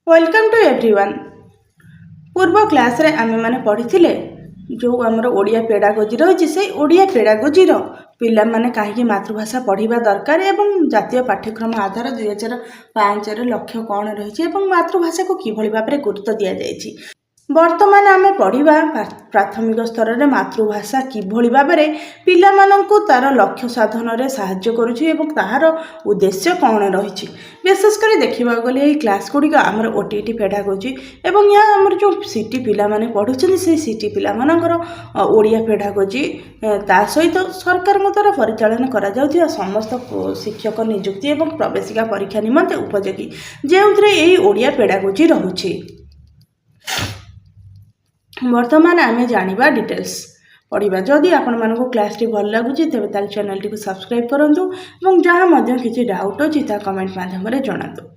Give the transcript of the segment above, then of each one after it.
Welcome to everyone. पूर्व class रे आमे माने पढ़िथिले जो आमर ओडिया पेडागोजी रही से ओडिया पेडागोजीर पिला माने काहे मातृभाषा पढ़िबा दरकार एवं जातीय पाठ्यक्रम आधार 2005 लक्ष्य कौन रही मातृभाषा को किभली भाव में गुरुत्व दि जाएगी। वर्तमान आमे पढ़िबा प्राथमिक स्तर में मातृभाषा किभली भाव में पिला माननकु तार लक्ष्य साधन रे सहाय्य करुछि एवं ताहार उद्देश्य कौन रही। विशेषकर देखा गले यही क्लास गुड़िक आमर ओटीटी पेडागोजी एवं यहाँ आमर जो सीटी पिला माने पढ़ुछन से सीटी पिला मानकर ओडिया पेडागोजी ता सहित सरकार द्वारा परिचालन करा जाउथिया समस्त शिक्षक नियुक्ति एवं प्रवेशिका परीक्षा निमंते उपयोगी जेउथरे एही ओडिया पेडागोजी रहुछि। वर्तमान आमे जानिबा डिटेल्स पढ़ा। जदि आपण मानक क्लास टी भल लगुच तेज ताल चैनल टी सब्सक्राइब करूँ और जहाँ किसी डाउट अच्छी कमेंट माध्यम जनातु।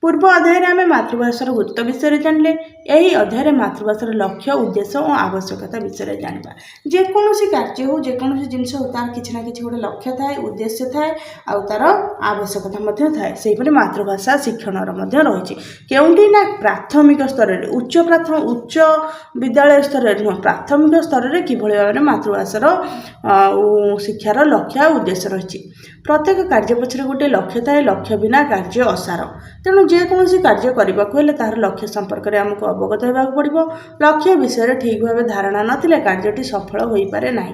पूर्व अध्याय आम मातृभाषार गुरुत्व विषय जानले यही अध्याय मातृभाषार लक्ष्य उद्देश्य और आवश्यकता विषय जाना। जेकोसी कार्य हो जेकोसी जिनस हो तार किसी ना कि गोटे लक्ष्य थाए उद्देश्य थाए आ तार आवश्यकता थाए से मातृभाषा शिक्षण रही केउंटी ना प्राथमिक स्तर में उच्च विद्यालय स्तर में नुह प्राथमिक स्तर में किभली भाव में मातृभाषार शिक्षार लक्ष्य उद्देश्य रही। प्रत्येक कार्य पछरे गोटे लक्ष्य थाए लक्ष्य बिना कार्य असार तेणु जेकोसी कार्य करने को तार लक्ष्य संपर्क में आमको अवगत होगा पड़ो। लक्ष्य विषय ठीक भाव धारणा नथिले कार्यटी सफल हो पारे ना।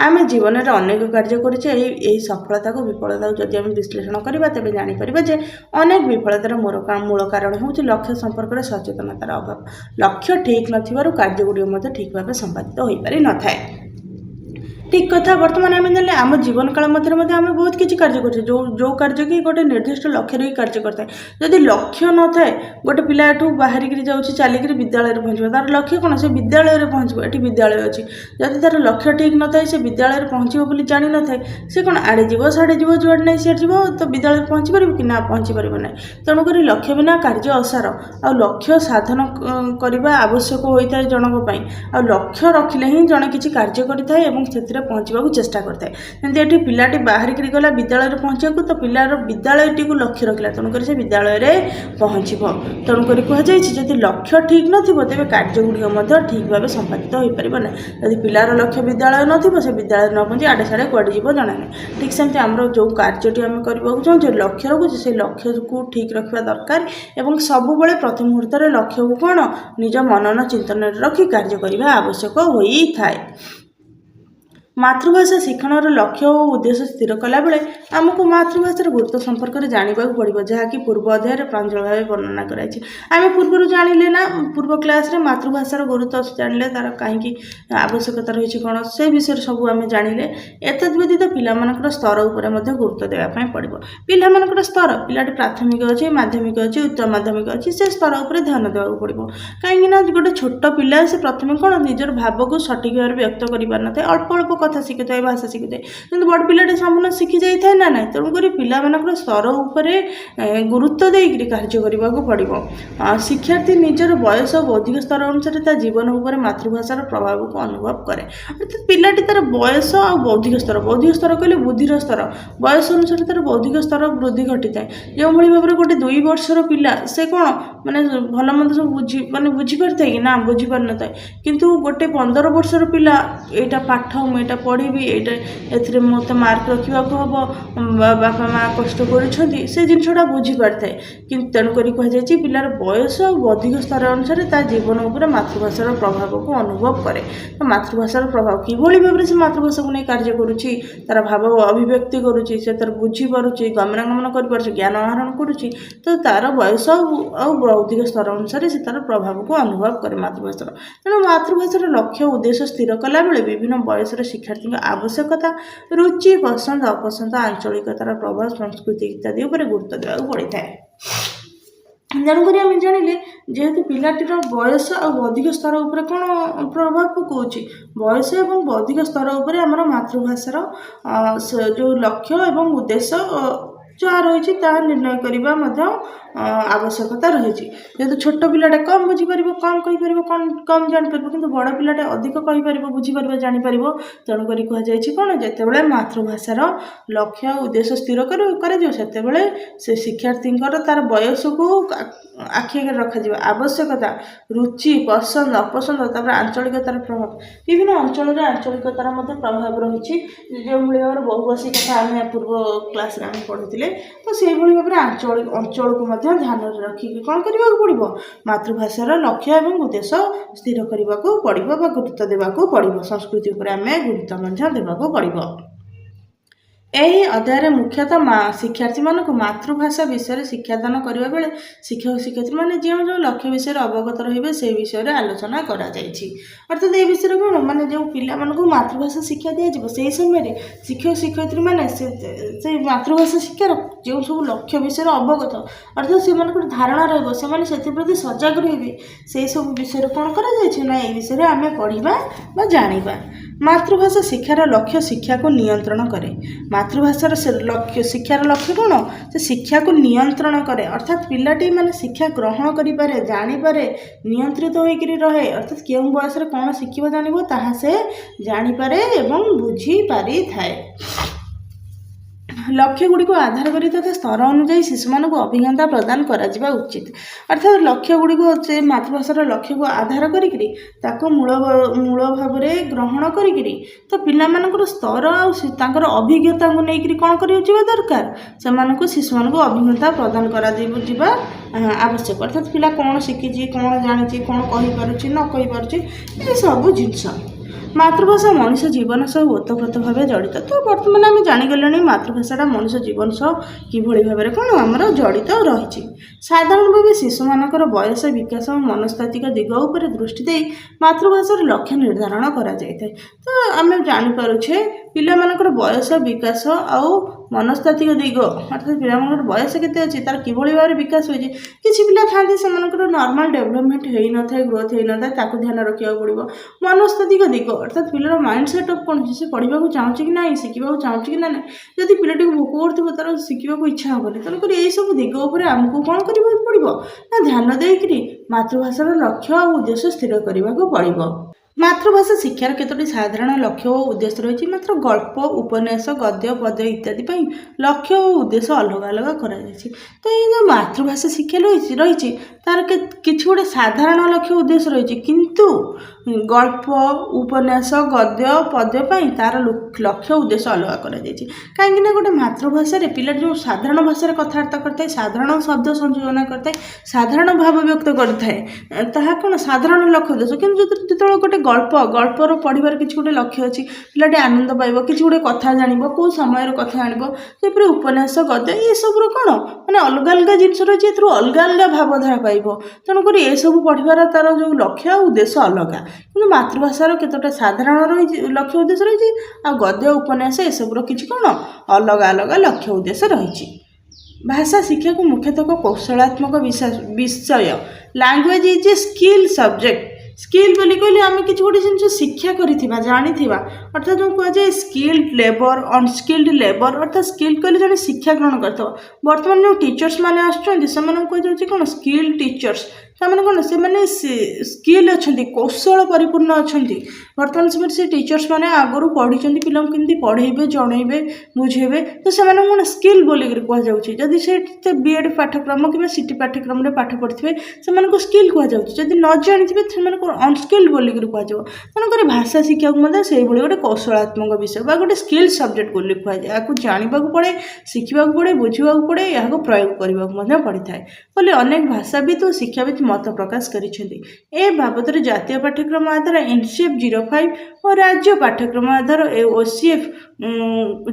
आम जीवन में अनेक कार्य करी सफलता को विफलता जदि आम विश्लेषण करवा तेज जापर जे अनेक विफलतार मूल कारण हूँ लक्ष्य संपर्क में सचेतनतार अभाव। लक्ष्य ठीक नथिबारु कार्य गुड़िक ठीक भाव संपादित हो पारि न थाए। ठीक कथा। वर्तमान आम जाने आम जीवन काल मध्य आम बहुत किसी कार्य कर जो कार्य कि गोटे निर्दिष्ट लक्ष्य रही कार्य करता है। जदि लक्ष्य न थाए गोटे पिला एठू बाहर जाऊँगी चलिक विद्यालय पहुँच तार लक्ष्य कौन से विद्यालय पहुँचो ये विद्यालय अच्छी जदि तार लक्ष्य ठीक न थाए से विद्यालय पहुँचो बोली जानी न थाए से कौन आड़े जीव साढ़े जीव जुआड़े नहीं सीआड़े जीव तो विद्यालय पहुँची पार कि ना पहुँची पार ना। तेणुक लक्ष्य बिना कार्य असार आ लक्ष्य साधन करने आवश्यक होता है जनक आ लक्ष्य रखिले ही जड़े किसी कार्य करें पहुँचा चेष्टा करता है। जमी ये पिलाटी बाहर गला विद्यालय पहुँचा तो पिलार विद्यालयटी को लक्ष्य रखला तेणुक से विद्यालय में पहुँचब। तेणुक कहुई लक्ष्य ठीक न तेज कार्य गुड़िक ठीक भाव संपादित हो पार ना। यदि पिलार लक्ष्य विद्यालय न से विद्यालय न पहुँची आड़े साड़े कड़े जीव जना नहीं। ठीक सेमती आम जो कार्यटी आम करने चाहूँ लक्ष्य रखुचे से लक्ष्य को ठीक रखा दरकार और सब प्रति मुहूर्त लक्ष्य को कौन निज मनन चिंतन रखी कार्य करने आवश्यक होता है। मातृभाषा शिक्षण लक्ष्य और उद्देश्य स्थिर कला बेले आमको मातृभाषार गुरुत्व संपर्क में जानवा पड़ो जहाँकि पूर्व अध्याय प्रांजल भाव वर्णना कराई। आम पूर्व जानिले ना पूर्व क्लास रे मातृभाषार गुरुत्व जानले तार कहीं आवश्यकता रही कौन से विषय सब आम जानिले। एतद व्यतीत पिलामानकर स्तर उपर गुरुत्व देवाई पड़ो। पिलामानकर स्तर पिलाटी प्राथमिक अच्छे माध्यमिक अच्छी उच्च माध्यमिक अच्छी से स्तर उपर ध्यान देवा पड़ो कहीं गोटे छोट पिला से प्रथम कौन निजर भाव को सठिक भाव व्यक्त कर पार न अल्प अल्प कथा शिखी थाए भाषा शिखी थाए कि बड़ पिलाटे संपूर्ण शिखी जाए ना ना। तेणुक पिला स्तर उपर गुरुत्व देकर कार्य करने को पड़ो। शिक्षार्थी निजर बयस और बौद्धिक स्तर अनुसार जीवन उपर मातृभाषार प्रभाव को अनुभव करे। अर्थात पिलाटी तार बयस और बौद्धिक स्तर कहले बुद्धिर स्तर बयस अनुसार तार बौद्धिक स्तर वृद्धि घटी थाए। जो भाव में गोटे 2 वर्षर पिला से कौन माने भल मंद सब माने बुझीपार थाए कि ना बुझीपार न थाए किंतु गोटे 15 वर्षर पिला एटा पाठ मुझे पढ़ी ए मत मार्क रखा हम बापा माँ कष्ट कर जिनसा बुझीपार थाए कि तेणुक कहुई पिलार बयस और बौद्धिक स्तर अनुसार जीवन उपर मातृभाषार प्रभाव को अनुभव करे। तो मातृभाषार प्रभाव किभली भाव से मातृभाषा को नहीं कार्य करुच्ची तार भाव अभिव्यक्ति करुच्ची से तार बुझीपारुची गमनागमन कर ज्ञान आहरण करुच्ची तो तार बयस और बौद्धिक स्तर अनुसार से तार प्रभाव को अनुभव करे मातृभाषार। तेणु मातृभाषार लक्ष्य उद्देश्य स्थिर कला बेले विभिन्न बयसर शिक्षार्थी आवश्यकता रुचि पसंद अपसंद आंचलिकतार प्रभाव संस्कृति इत्यादि उपर गुरुत्व देवा पड़ता है। तेणुक आम जानिले जेहेतु पिलाटीर बयस और बौद्धिक स्तर उपर कौन प्रभाव पकाउछि बयस और बौद्धिक स्तर उपर आमर मातृभाषार जो लक्ष्य और उद्देश्य जहाँ रही निर्णय करने ଆବଶ୍ୟକତା ରହିଛି। ଯେହେତୁ ଛୋଟ ପିଲାଟା କମ୍ ବୁଝିପାରିବ, କମ୍ କହିପାରିବ, କମ୍ ଜାଣିପାରିବ, କିନ୍ତୁ ବଡ଼ ପିଲାଟା ଅଧିକ କହିପାରିବ, ବୁଝିପାରିବ, ଜାଣିପାରିବ। ତେଣୁକରି କୁହାଯାଇଛି କ'ଣ, ଯେତେବେଳେ ମାତୃଭାଷାର ଲକ୍ଷ୍ୟ ଆଉ ଉଦ୍ଦେଶ୍ୟ ସ୍ଥିର କରାଯିବ ସେତେବେଳେ ସେ ଶିକ୍ଷାର୍ଥୀଙ୍କର ତାର ବୟସକୁ ଆଖି ଆଗରେ ରଖାଯିବ। ଆବଶ୍ୟକତା, ରୁଚି, ପସନ୍ଦ, ଅପସନ୍ଦ, ତାପରେ ଆଞ୍ଚଳିକତାର ପ୍ରଭାବ। ବିଭିନ୍ନ ଅଞ୍ଚଳରେ ଆଞ୍ଚଳିକତାର ମଧ୍ୟ ପ୍ରଭାବ ରହିଛି। ଯେଉଁଭଳି ଭାବରେ ବହୁଭାଷୀ କଥା ଆମେ ପୂର୍ବ କ୍ଲାସ୍ରେ ଆମେ ପଢ଼ିଥିଲେ, ତ ସେଇଭଳି ଭାବରେ ଅଞ୍ଚଳକୁ ମଧ୍ୟ ଧ୍ୟାନରେ ରଖିକି କ'ଣ କରିବାକୁ ପଡ଼ିବ, ମାତୃଭାଷାର ଲକ୍ଷ୍ୟ ଏବଂ ଉଦ୍ଦେଶ୍ୟ ସ୍ଥିର କରିବାକୁ ପଡ଼ିବ ବା ଗୁରୁତ୍ୱ ଦେବାକୁ ପଡ଼ିବ। ସଂସ୍କୃତି ଉପରେ ଆମେ ଗୁରୁତ୍ୱ ମଧ୍ୟ ଦେବାକୁ ପଡ଼ିବ। ଏହି ଅଧ୍ୟାୟରେ ମୁଖ୍ୟତଃ ଶିକ୍ଷାର୍ଥୀମାନଙ୍କୁ ମାତୃଭାଷା ବିଷୟରେ ଶିକ୍ଷାଦାନ କରିବା ବେଳେ ଶିକ୍ଷକ ଶିକ୍ଷୟିତ୍ରୀମାନେ ଯେଉଁ ଲକ୍ଷ୍ୟ ବିଷୟରେ ଅବଗତ ରହିବେ ସେହି ବିଷୟରେ ଆଲୋଚନା କରାଯାଇଛି। ଅର୍ଥାତ୍ ଏହି ବିଷୟରେ କ'ଣ, ମାନେ ଯେଉଁ ପିଲାମାନଙ୍କୁ ମାତୃଭାଷା ଶିକ୍ଷା ଦିଆଯିବ ସେହି ସମୟରେ ଶିକ୍ଷକ ଶିକ୍ଷୟିତ୍ରୀମାନେ ସେ ମାତୃଭାଷା ଶିକ୍ଷାର ଯେଉଁ ସବୁ ଲକ୍ଷ୍ୟ ବିଷୟରେ ଅବଗତ, ଅର୍ଥାତ୍ ସେମାନଙ୍କର ଧାରଣା ରହିବ, ସେମାନେ ସେଥିପ୍ରତି ସଜାଗ ରହିବେ। ସେହି ସବୁ ବିଷୟରେ କ'ଣ କରାଯାଇଛି ନା ଏହି ବିଷୟରେ ଆମେ ପଢ଼ିବା ବା ଜାଣିବା। ମାତୃଭାଷା ଶିକ୍ଷାର ଲକ୍ଷ୍ୟ ଶିକ୍ଷାକୁ ନିୟନ୍ତ୍ରଣ କରେ। ମାତୃଭାଷାର ଶିକ୍ଷାର ଲକ୍ଷ୍ୟ କ'ଣ, ସେ ଶିକ୍ଷାକୁ ନିୟନ୍ତ୍ରଣ କରେ। ଅର୍ଥାତ୍ ପିଲାଟି ମାନେ ଶିକ୍ଷା ଗ୍ରହଣ କରିପାରେ, ଜାଣିପାରେ, ନିୟନ୍ତ୍ରିତ ହୋଇକରି ରହେ। ଅର୍ଥାତ୍ କେଉଁ ବୟସରେ କ'ଣ ଶିଖିବ ଜାଣିବ ତାହା ସେ ଜାଣିପାରେ ଏବଂ ବୁଝିପାରିଥାଏ। ଲକ୍ଷ୍ୟଗୁଡ଼ିକୁ ଆଧାର କରି ତଥା ସ୍ତର ଅନୁଯାୟୀ ଶିଶୁମାନଙ୍କୁ ଅଭିଜ୍ଞତା ପ୍ରଦାନ କରାଯିବା ଉଚିତ। ଅର୍ଥାତ୍ ଲକ୍ଷ୍ୟଗୁଡ଼ିକୁ ସେ ମାତୃଭାଷାର ଲକ୍ଷ୍ୟକୁ ଆଧାର କରିକିରି ତାକୁ ମୂଳ ଭାବରେ ଗ୍ରହଣ କରିକିରି ତ ପିଲାମାନଙ୍କର ସ୍ତର ଆଉ ତାଙ୍କର ଅଭିଜ୍ଞତାକୁ ନେଇକରି କ'ଣ କରାଯିବା ଦରକାର, ଶିଶୁମାନଙ୍କୁ ଅଭିଜ୍ଞତା ପ୍ରଦାନ କରାଯିବା ଆବଶ୍ୟକ। ଅର୍ଥାତ୍ ପିଲା କ'ଣ ଶିଖିଛି, କ'ଣ ଜାଣିଛି, କ'ଣ କହିପାରୁଛି, ନ କହିପାରୁଛି, ଏସବୁ ଜିନିଷ। ମାତୃଭାଷା ମଣିଷ ଜୀବନ ସହ ଓତପ୍ରୋତ ଭାବେ ଜଡ଼ିତ। ତ ବର୍ତ୍ତମାନ ଆମେ ଜାଣିଗଲେଣି ମାତୃଭାଷାଟା ମଣିଷ ଜୀବନ ସହ କିଭଳି ଭାବରେ କ'ଣ ଆମର ଜଡ଼ିତ ରହିଛି। ସାଧାରଣ ଭାବେ ଶିଶୁମାନଙ୍କର ବୟସ, ବିକାଶ ଓ ମନସ୍ତାତ୍ତ୍ୱିକ ଦିଗ ଉପରେ ଦୃଷ୍ଟି ଦେଇ ମାତୃଭାଷାର ଲକ୍ଷ୍ୟ ନିର୍ଦ୍ଧାରଣ କରାଯାଇଥାଏ। ତ ଆମେ ଜାଣିପାରୁଛେ ପିଲାମାନଙ୍କର ବୟସ, ବିକାଶ ଆଉ ମନସ୍ତାତ୍ତ୍ୱିକ ଦିଗ, ଅର୍ଥାତ୍ ପିଲାମାନଙ୍କର ବୟସ କେତେ ଅଛି, ତାର କିଭଳି ଭାବରେ ବିକାଶ ହୋଇଛି। କିଛି ପିଲା ଥାଆନ୍ତି ସେମାନଙ୍କର ନର୍ମାଲ ଡେଭଲପମେଣ୍ଟ ହେଇନଥାଏ, ଗ୍ରୋଥ ହେଇନଥାଏ, ତାକୁ ଧ୍ୟାନ ରଖିବାକୁ ପଡ଼ିବ। ମନସ୍ତାତ୍ତ୍ୱିକ ଦିଗ, ଅର୍ଥାତ୍ ପିଲାର ମାଇଣ୍ଡ ସେଟଅପ୍ କ'ଣ ଅଛି, ସେ ପଢ଼ିବାକୁ ଚାହୁଁଛି କି ନାହିଁ, ଶିଖିବାକୁ ଚାହୁଁଛି କି ନାହିଁ। ଯଦି ପିଲାଟିକୁ ଭୋକ କରୁଥିବ ତାର ଶିଖିବାକୁ ଇଚ୍ଛା ହେବନି। ତେଣୁକରି ଏହିସବୁ ଦିଗ ଉପରେ ଆମକୁ କ'ଣ କରିବାକୁ ପଡ଼ିବ ନା ଧ୍ୟାନ ଦେଇକରି ମାତୃଭାଷାର ଲକ୍ଷ୍ୟ ଆଉ ଉଦ୍ଦେଶ୍ୟ ସ୍ଥିର କରିବାକୁ ପଡ଼ିବ। ମାତୃଭାଷା ଶିକ୍ଷାର କେତୋଟି ସାଧାରଣ ଲକ୍ଷ୍ୟ ଓ ଉଦ୍ଦେଶ୍ୟ ରହିଛି। ମାତ୍ର ଗଳ୍ପ, ଉପନ୍ୟାସ, ଗଦ୍ୟ, ପଦ୍ୟ ଇତ୍ୟାଦି ପାଇଁ ଲକ୍ଷ୍ୟ ଓ ଉଦ୍ଦେଶ୍ୟ ଅଲଗା ଅଲଗା କରାଯାଇଛି। ତ ଏଇ ଯେଉଁ ମାତୃଭାଷା ଶିକ୍ଷା ରହିଛି ତାର କିଛି ଗୋଟେ ସାଧାରଣ ଲକ୍ଷ୍ୟ ଉଦ୍ଦେଶ୍ୟ ରହିଛି, କିନ୍ତୁ ଗଳ୍ପ, ଉପନ୍ୟାସ, ଗଦ୍ୟ, ପଦ୍ୟ ପାଇଁ ତାର ଲକ୍ଷ୍ୟ ଉଦ୍ଦେଶ୍ୟ ଅଲଗା କରାଯାଇଛି। କାହିଁକିନା ଗୋଟେ ମାତୃଭାଷାରେ ପିଲାଟି ଯେଉଁ ସାଧାରଣ ଭାଷାରେ କଥାବାର୍ତ୍ତା କରିଥାଏ, ସାଧାରଣ ଶବ୍ଦ ସଂଯୋଜନା କରିଥାଏ, ସାଧାରଣ ଭାବ ବ୍ୟକ୍ତ କରିଥାଏ, ତାହା କ'ଣ ସାଧାରଣ ଲକ୍ଷ୍ୟ ଉଦ୍ଦେଶ୍ୟ। କିନ୍ତୁ ଯେତେବେଳେ ଗୋଟେ ଗଳ୍ପର ପଢ଼ିବାର କିଛି ଗୋଟେ ଲକ୍ଷ୍ୟ ଅଛି, ପିଲାଟି ଆନନ୍ଦ ପାଇବ, କିଛି ଗୋଟେ କଥା ଜାଣିବ, କେଉଁ ସମୟର କଥା ଜାଣିବ। ସେପରି ଉପନ୍ୟାସ, ଗଦ୍ୟ ଏସବୁର କ'ଣ ମାନେ ଅଲଗା ଅଲଗା ଜିନିଷ ରହିଛି, ଏଥିରୁ ଅଲଗା ଅଲଗା ଭାବଧାରା ପାଇବ। ତେଣୁକରି ଏସବୁ ପଢ଼ିବାର ତାର ଯେଉଁ ଲକ୍ଷ୍ୟ ଆଉ ଉଦ୍ଦେଶ୍ୟ ଅଲଗା। କିନ୍ତୁ ମାତୃଭାଷାର କେତେଟା ସାଧାରଣ ଲକ୍ଷ୍ୟ ଉଦ୍ଦେଶ୍ୟ ରହିଛି, ଆଉ ଗଦ୍ୟ, ଉପନ୍ୟାସ ଏସବୁର କିଛି କ'ଣ ଅଲଗା ଅଲଗା ଲକ୍ଷ୍ୟ ଉଦ୍ଦେଶ୍ୟ ରହିଛି। ଭାଷା ଶିକ୍ଷାକୁ ମୁଖ୍ୟତଃ କୌଶଳାତ୍ମକ ବିଷୟ। Language is a skill subject. Skill ବୋଲି କହିଲେ ଆମେ କିଛି ଗୋଟେ ଜିନିଷ ଶିକ୍ଷା କରିଥିବା, ଜାଣିଥିବା, ଅର୍ଥାତ୍ ଯେଉଁ କୁହାଯାଏ ସ୍କିଲ୍ଡ ଲେବର, ଅନସ୍କିଲ୍ଡ ଲେବର। ଅର୍ଥାତ୍ ସ୍କିଲ୍ କହିଲେ ଜଣେ ଶିକ୍ଷା ଗ୍ରହଣ କରିଥିବ। ବର୍ତ୍ତମାନ ଯେଉଁ ଟିଚର୍ସ ମାନେ ଆସୁଛନ୍ତି ସେମାନଙ୍କୁ କୁହାଯାଉଛି କ'ଣ ସ୍କିଲ୍ ଟିଚର୍ସ। ସେମାନେ କ'ଣ, ସେମାନେ ସ୍କିଲ୍ ଅଛନ୍ତି, କୌଶଳ ପରିପୂର୍ଣ୍ଣ ଅଛନ୍ତି। ବର୍ତ୍ତମାନ ସମୟରେ ସେ ଟିଚର୍ସ ମାନେ ଆଗରୁ ପଢ଼ିଛନ୍ତି, ପିଲାଙ୍କୁ କେମିତି ପଢ଼େଇବେ, ଜଣେଇବେ, ବୁଝେଇବେ। ତ ସେମାନଙ୍କୁ କ'ଣ ସ୍କିଲ୍ ବୋଲିକରି କୁହାଯାଉଛି। ଯଦି ସେ ବିଏଡ଼୍ ପାଠ୍ୟକ୍ରମ କିମ୍ବା ସିଟି ପାଠ୍ୟକ୍ରମରେ ପାଠ ପଢ଼ିଥିବେ ସେମାନଙ୍କୁ ସ୍କିଲ୍ କୁହାଯାଉଛି। ଯଦି ନ ଜାଣିଥିବେ ସେମାନଙ୍କୁ ଅନସ୍କିଲ୍ଡ ବୋଲିକରି କୁହାଯିବ। ତେଣୁକରି ଭାଷା ଶିକ୍ଷାକୁ ମଧ୍ୟ ସେଇଭଳି ଗୋଟେ କୌଶଳାତ୍ମକ ବିଷୟ ବା ଗୋଟେ ସ୍କିଲ୍ ସବଜେକ୍ଟ ବୋଲି କୁହାଯାଏ। ଏହାକୁ ଜାଣିବାକୁ ପଡ଼େ, ଶିଖିବାକୁ ପଡ଼େ, ବୁଝିବାକୁ ପଡ଼େ, ଏହାକୁ ପ୍ରୟୋଗ କରିବାକୁ ମଧ୍ୟ ପଡ଼ିଥାଏ ବୋଲି ଅନେକ ଭାଷାବିତ୍ ଓ ଶିକ୍ଷାବିତ୍ ମତ ପ୍ରକାଶ କରିଛନ୍ତି। ଏ ବାବଦରେ ଜାତୀୟ ପାଠ୍ୟକ୍ରମ ଆଧାର NCF 05 ଓ ରାଜ୍ୟ ପାଠ୍ୟକ୍ରମ ଆଧାର OCF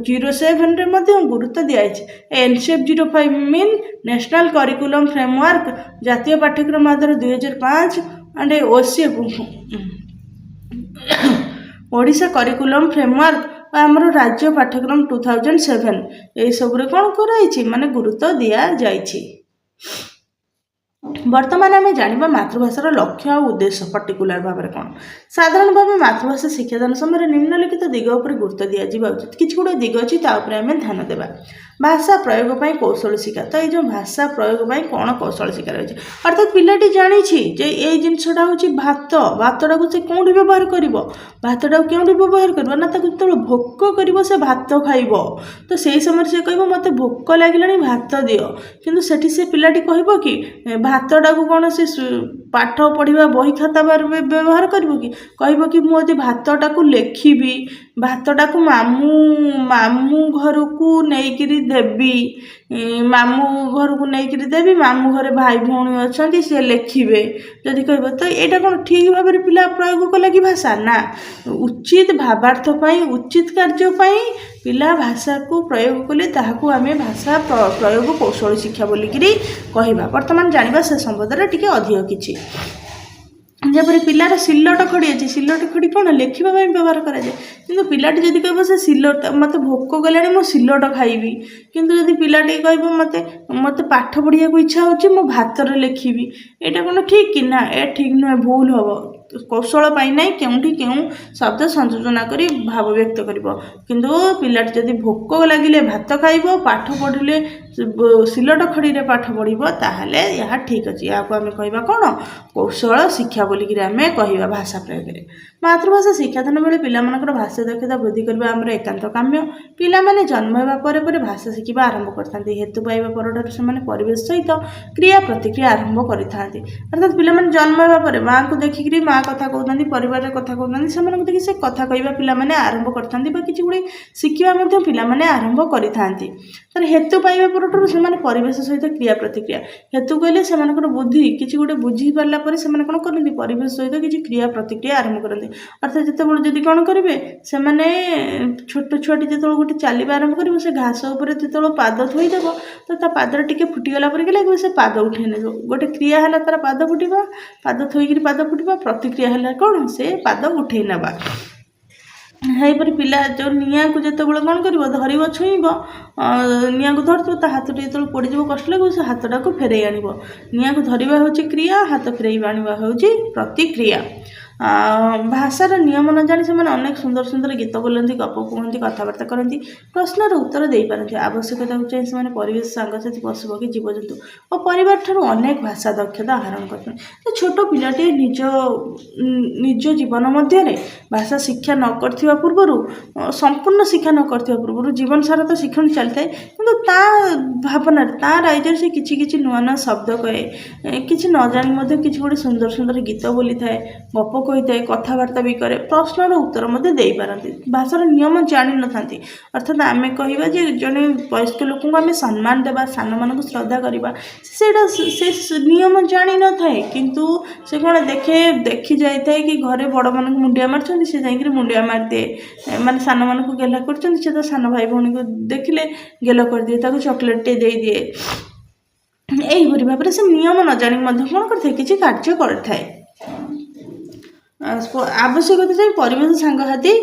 07ରେ ମଧ୍ୟ ଗୁରୁତ୍ୱ ଦିଆଯାଇଛି। NCF 05 mean national curriculum framework, ଜାତୀୟ ପାଠ୍ୟକ୍ରମ ଆଧାର 2005 and OCF Odisha curriculum framework ଆମର ରାଜ୍ୟ ପାଠ୍ୟକ୍ରମ 2007 ଏହିସବୁରେ କ'ଣ କରାଯାଇଛି ମାନେ ଗୁରୁତ୍ୱ ଦିଆଯାଇଛି। ବର୍ତ୍ତମାନ ଆମେ ଜାଣିବା ମାତୃଭାଷାର ଲକ୍ଷ୍ୟ ଆଉ ଉଦ୍ଦେଶ୍ୟ ପର୍ଟିକୁଲାର ଭାବରେ କ'ଣ। ସାଧାରଣ ଭାବେ ମାତୃଭାଷା ଶିକ୍ଷାଦାନ ସମୟରେ ନିମ୍ନଲିଖିତ ଦିଗ ଉପରେ ଗୁରୁତ୍ୱ ଦିଆଯିବା ଉଚିତ। କିଛି ଗୋଟେ ଦିଗ ଅଛି ତା ଉପରେ ଆମେ ଧ୍ୟାନ ଦେବା। भाषा प्रयोग पर कौशल शिक्षा तो ये भाषा प्रयोग पर कौन कौशल शिक्षा रही अर्थात पिलाटी जानी जे ये जिनसा हूँ भात भातटा को से कौटी व्यवहार कर भातटा क्यों व्यवहार कर ना जो भोक कर से भात खाइब तो से समय से कह मत भोक लगे भात दियो किंतु सेठी से पिलाटी कह कि भातटा को कौन से पाठ पढ़ा बही खाता व्यवहार कर कि कह कि मुझे भातटा को लिखी भातटा को मामू मामू घर को नहीं देवी मामू घर को नहीं देवी मामू घर भाई भौणी अच्छा सी लिखे जदि कह तो यहाँ कौन ठीक भाव में पिला प्रयोग कला कि भाषा ना उचित भावार्थ उचित कार्यपाई पिला भाषा को प्रयोग कले ताहाकू आमे भाषा प्रयोग कौशल शिक्षा बोलिकी कहवा बर्तमान जाना से संबंध टिके अधिक किछि जपरी पिलार सिलट खड़ी अच्छे सिलट खड़ी कौन लिखा व्यवहार कराए कि पिलाटी जब कह से सिलट मत भोक गला मो सिलट खाइबी किंतु जब पिलाटी कह मत मत पाठ पढ़िया इच्छा हो भात लिखी यहाँ कौन ठीक कि ना ए ठीक नुहे भूल हम कौशल पाई केउठी केउं शब्द संयोजना करी भाव व्यक्त करिवो किंतु पिलाटी जदि भोक लगिले भात खाइबो पाठ पढ़िले सिलट खड़ी रे पाठ पढ़िबो ताहले यह ठीक अछि या को हमें कहबा कोन कौशल शिक्षा बोलिकी आमे कहबा भाषा प्रयोग रे मातृभाषा शिक्षादान बेले पिला मानकर भाषा दक्षता वृद्धि करबा हमर एकांत काम्य पिला माने जन्म हेबा परे परे भाषा शिखिबा आरंभ करथांती हेतु पाइबा परठार से माने परिवेश सहित क्रिया प्रतिक्रिया आरंभ करथांती अर्थात पिला माने जन्म हेबा परे मां को देखिकरी मां कथा कहते परिवार कथा कहते से देखिए से कथा कहवा पिलाने आरंभ करते कि गुड़े शिखा पिलाने आरंभ करते हेतु पाइबा परठार से परिवेश सहित क्रिया प्रतिक्रिया हेतु कहले से बुद्धि किसी गोटे बुझी पारा से कौन करते परिवेश सहित किसी क्रिया प्रतिक्रिया आरंभ करते अर्थात जिते जब कौन करेंगे से छोट छुआटी जो गोटे चलवा आरंभ कर से घास उपर जो पाद थोदेव तो पाद टे फुटीगला पर लगे से पाद उठे नहीं गोटे क्रिया है तार पाद फुटा पाद थोक पाद फुटा प्रतिक्रिया है कौन से पाद उठे नवा यहीपर पिला जो निआ को जो कौन कर धरब छुईब निआ को धरत हाथ जो पोड़ कष्ट लगे से हाथटा को फेरई आण निआ को धरवा हूँ क्रिया हाथ फेरई आना हूँ प्रतिक्रिया भाषार नियम न जानी से अनेक सुंदर सुंदर गीत बोलती गप कहती कथबार्ता करती प्रश्नर उत्तर दे पारती आवश्यकता को चाहिए से परिवेश सांगसाथी पशुपक्षी जीवजंतु और परिवार ठार अनेक भाषा दक्षता आहरण करते तो छोट पिलाटे निज निज जीवन मध्य भाषा शिक्षा न करथिबा पूर्वरु संपूर्ण शिक्षा न करथिबा पूर्वरु जीवन सारा तो शिक्षण चलता है किंतु ता भावना ता राइजर से किछि किछि नुआ नुआ शब्द कहे किछि न जानी मध्य किछि गोटे सुंदर सुंदर गीत बोली थाए गप कही थाए कथबार्ता भी करे प्रश्नर उत्तर मध्य दे पारती भाषार नियम जानी न थांती अर्थात आमे कहिबा जे जने वयस्क लोक को आमे सम्मान देबा सान मान को श्रद्धा करबा सेटा से नियम जानी न थाए किंतु से कोन देखी जाय थाए कि घरे बड़ मान को मुंडिया मारछन्ती से जाई कि मुंडिया मार दे माने सान मान को गेला करछन्ती से तो सान भाई भौणी को देखिले गेला कर दिए ताको चॉकलेट टे दे दिए एही भाव में से नियम न जानी मध्य कौन करथे किछि कार्य करथाए आवश्यकता चाहिए परिवेश सांगसाथी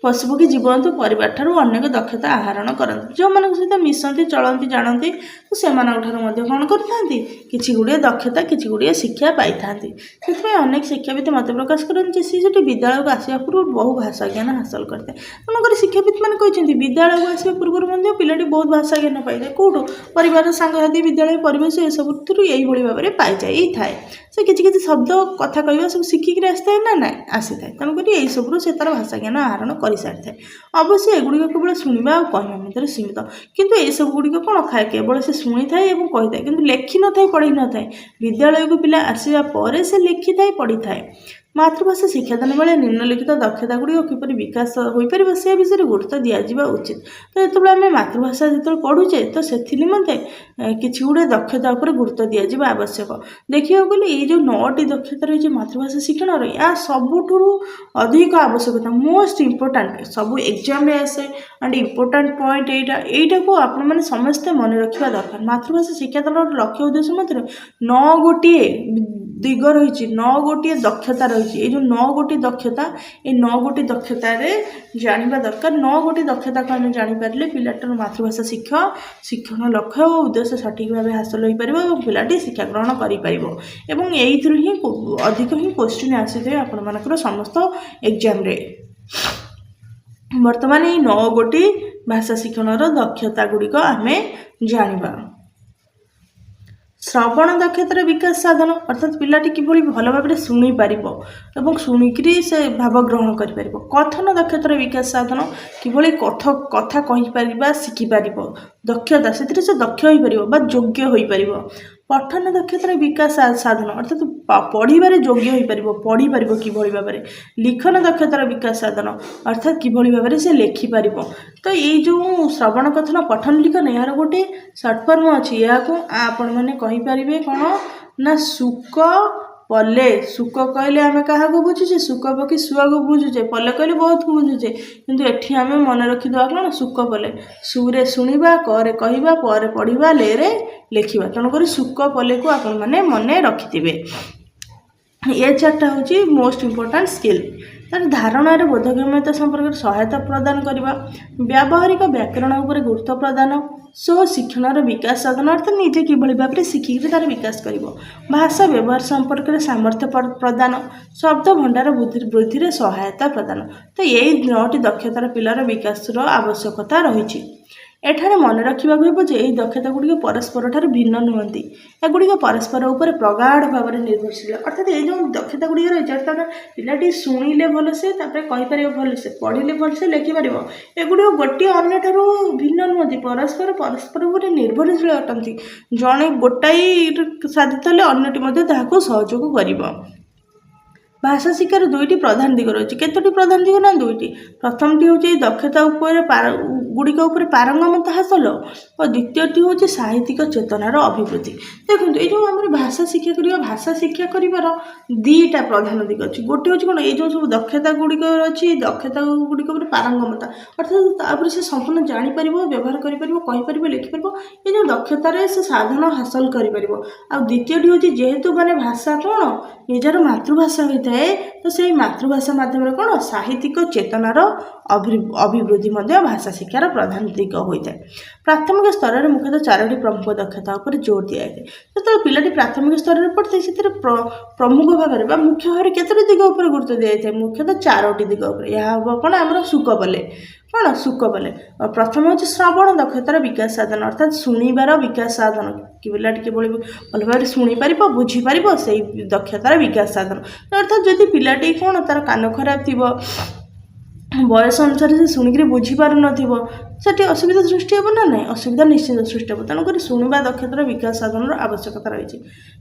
पशुपक्षी जीवजंतु परिवार ठारू अनेक दक्षता आहरण करते जो मान सहित मिशंती चलती जानती तो से कौन करते किसी गुड़े दक्षता किसी गुड़े शिक्षा पाई था से अनेक शिक्षाविद मत प्रकाश करते सी जो विद्यालय को आसवा पूर्व बहु भाषा ज्ञान हासिल करते तेणुक शिक्षाविद मैंने कहते विद्यालय को आसवा पूर्व पिलाटी बहुत भाषा ज्ञान पाई था कौटू परिवार सांगसाथी विद्यालय परिवेश ये सब यही भाव में पाई जाए थाए से किसी किसी शब्द कथा कहवा सब शिखिक आसता ना ना आसी था तेणुक यही सब से तार भाषा ज्ञान आहरण कर सारी थाए अवश्य एगुड़िक केवल शुणा और कहवा मध्य सीमित किंतु ये सब गुड़िक कौन खाए केवल से शुणी थाए और कही था कि लेखि न था पढ़ी न था विद्यालय को पिला आसवा पर से लिखि थाए पढ़ी थाए मातृभाषा शिक्षादान बेले निम्नलिखित दक्षता गुड़िक किपर विकास हो पार से विषय गुरुत्व दिज्वा उचित तो जो आम मातृभाषा जो पढ़ुचे तो से निमंते किसी गुड़े दक्षता उपर गुरुत्व दिज्वा आवश्यक देखा गले ये जो 9टी दक्षता रही मातृभाषा शिक्षण या सबुठू अधिक आवश्यकता मोस्ट इम्पोर्टाट सब एग्जाम आसे एंड इम्पोर्टाट पॉइंट यहीटा को आपण मैंने समस्ते मन रखा दरकार मातृभाषा शिक्षादान लक्ष्य उद्देश्य मध्य 9 गोटे दिग रही 9 गोटे दक्षता रही ये जो 9 गोटी दक्षता ये 9 गोटी दक्षतार जाना दरकार 9 गोटी दक्षता को आम जापारे पिलाटर मातृभाषा शिक्षण लक्ष्य और उद्देश्य सठिक भाव हासिल हो पार और पिलाटी शिक्षा ग्रहण कर ही अधिक ही क्वेश्चन आसी थे आपण समस्त एग्जाम रे बर्तमान ये 9 गोटी भाषा शिक्षणर दक्षता गुड़िक आम जानिबा। श्रवण दक्षतार विकास साधन अर्थात पिलाटी किभली भल भाव शुणी पार और शुणिकी से भाव ग्रहण कर। कथन दक्षतार विकास साधन किभली कथा कहीपर शिखिपार दक्षता से दक्ष हो पार योग्य हो पार। पठन दक्षतार विकास साधन अर्थात पढ़ार योग्य हो पार पढ़ी पार किभली भाव। लिखन दक्षतार विकास साधन अर्थात किभली भाव से लेखिपार। तो ये जो श्रवण कथन पठन लिखन यार गोटे सर्ट फर्म अच्छी या आपण मैंने कहींपारे कौन ना सुक पले सुक कहले आम क्या बुझुचे सुक पक्षी शुआ को बुझुचे पले कहले बहुत को बुझुचे किंतु एठी आम मन रखिदा कौन सुक पले सुरे शुणा करे कहवा पर पढ़ा ले रे लिखा तेणुक सुक पले को आपण मैंने मन रखिथे। ये चार्टा हूँ मोस्ट इम्पोर्टाट स्किल तार धारणार बोधगम्यता संपर्क सहायता प्रदान करवा। व्यावहारिक व्याकरण उपर गुरुत्व प्रदान स्व शिक्षण विकास साधन अर्थात निजे किभली भाव में शिखिक तार विकास कर। भाषा व्यवहार संपर्क में सामर्थ्य प्रदान शब्द भंडार वृद्धि सहायता प्रदान। तो यही 9टी दक्षतार पिलार विकास आवश्यकता रही। एठारे मन रखा यही दक्षता गुड़िक परस्पर ठार भिन्न नुहति एगुड़िक परस्पर उपर प्रगाढ़ भाव में निर्भरशील अर्थात ये जो दक्षता गुड़िक रही पिलाटी शुणिले भलसे कहीपर भलसे पढ़िले भलसे लिखिपार एगुड़िक गोटे अन्य ठारू भिन्न नुहति परस्पर परस्पर उपर निर्भरशील अटंती जड़े गोटाई साधित हेले अन्यटी ताहाको सहयोग करिबो। भाषा शिक्षार 2टी प्रधान दिग रही है। कतोटी प्रधान दिग ना 2टी। प्रथमटी हूँ दक्षता गुड़िक पारंगमता हासिल और द्वितीयटी हूँ साहित्यिक चेतनार अभिवृद्धि। देखो ये जो आम भाषा शिक्षा कर 2टा प्रधान दिग अच्छी गोटे हूँ कौन ये सब दक्षता गुड़िक अच्छी दक्षता गुड़िक पारंगमता अर्थात से संपूर्ण जापर व्यवहार कर लिखिपर ये जो दक्षतार से साधन हासिल कर। द्वितीयटी हूँ जेहेतु माने भाषा कौन निजर मातृभाषा होता है तो से मातृभाषा माध्यम कौन साहित्यिक चेतनार अभिवृद्धि भाषा शिक्षार प्रधान दिग होता है। प्राथमिक स्तर में मुख्यतः 4टी प्रमुख दक्षता उपर जोर दिया जाए। जो पिलाटी प्राथमिक स्तर में पढ़ते से प्रमुख भाव में मुख्य भाव में केतोटी दिग उपर गुरुत्व दिया जाए मुख्यतः 4टी दिग उपर यह कौन आम सुकपले कौन सुकपले प्रथम हूँ श्रवण दक्षतार विकास साधन अर्थात शुणिबार विकास साधन कि पिलाटी किभली भल भाव शुणिपार बुझीपार से दक्षतार विकास साधन अर्थात जदि पिलाटी कौन तार कान खराब थी बयस अनुसार से शुणिक बुझीपार नटी असुविधा सृष्टि हे ना ना असुविधा निश्चित सृष्टि हे तेणुक शुणा दक्षतार विकास साधन आवश्यकता रही।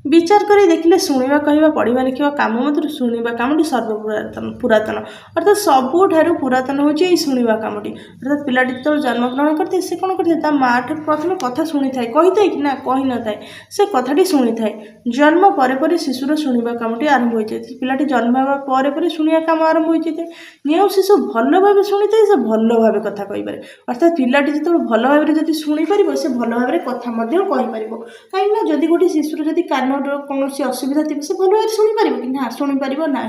विचार कर देखिले शुणा कहवा पढ़ा लिखा कम मध्य शुणा कमटी सर्वपुरातन अर्थात सबुठ पुरातन हूँ शुणा कमटी अर्थात पिलाटी जो जन्म ग्रहण करते से कौन करते माँ प्रथम कथा शुणी थाए कही थाए कि ना कही न थाए से कथाटी शुणी थाए जन्म पर शिशुर शुणा कमटी आरंभ हो जाए पिलाटी जन्म पर शुणा कम आरंभ हो जाए जो शिशु भल भाव शुणी थाए से भल भाव कथा कहीपर अर्थात पिलाटी जो भल भाव में जब शुणिपार से भल भाव में कथा कहीपर कहीं जदि गोटे शिशुर जब कान कौन असुविधा थी से भल भाव शुणिपार कि ना शुणिपार ना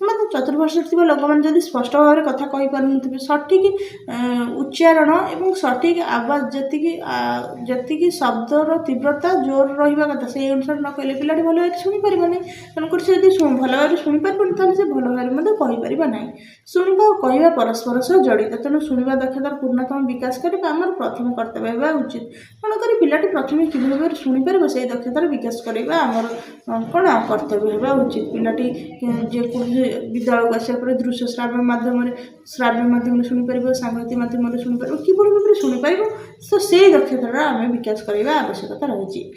मतलब चतुर्वर्ष थी लोक मैंने स्पष्ट भाव में कथा कहीपर सठिक उच्चारण और सठिक आवाज जी शब्दर तीव्रता जोर रहा कथा से अनुसार न कहले पिलाटी भल भाव शुणिपार ना तेणुक से भल भाव शुणिपार से भल भाव कहीपर ना शुणा और कहवा परस्पर सह जड़ित तेणु शुणा दक्षतार पूर्णतम विकास करने आम प्रथम कर्तव्य होगा उचित तेणुक पिलाटी प्रथम कि भाव शुणिपार से दक्षतार विकास करवा आमर कौन कर्तव्य होगा उचित पिलाटी विद्यालय को आसापर दृश्य श्राव्य माध्यम शुणिपार सांगति माध्यम शुणिपार कि भाव शुणिपार तो से दक्षतार आम विकास करवा आवश्यकता रही।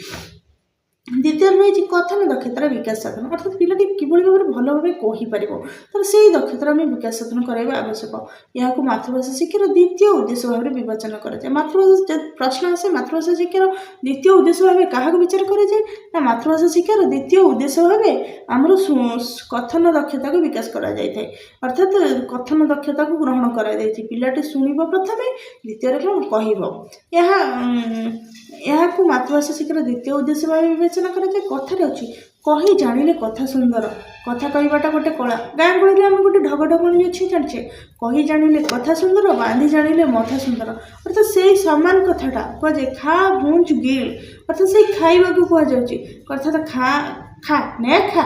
द्वितीय रही कथन दक्षतार विकास साधन अर्थात पिलाटी किभली भाव में भल भाव कहीपर तर से दक्षतार आम विकास साधन कराइबा आवश्यक। यहाँ मातृभाषा शिक्षार द्वितीय उद्देश्य भाव में विवेचन कराए मातृभाषा प्रश्न आसे मातृभाषा शिक्षार द्वितीय उद्देश्य भाव क्या विचार कराए ना मातृभाषा शिक्षार द्वितीय उद्देश्य भाव आमर कथन दक्षता को विकास करा जाए अर्थात कथन दक्षता को ग्रहण करा जाए पिलाटी शुणव प्रथम द्वितीय कह यहाँ मातृभाषा शिक्षार द्वितीय उद्देश्य भाव विवेचना कराए कथार अच्छी कही जानिले कथा सुंदर कथा कहवाटा गोटे कला गाँ गहली आम गोटे ढगढगणी अच्छी जाचे कही जानिले कथा सुंदर बांधी जानिले मथा सुंदर अर्थात से सामान कथाटा कहुए खा भूंज गिल अर्थात से खाइबा को कहुच्छे अर्थात खा खा ने खा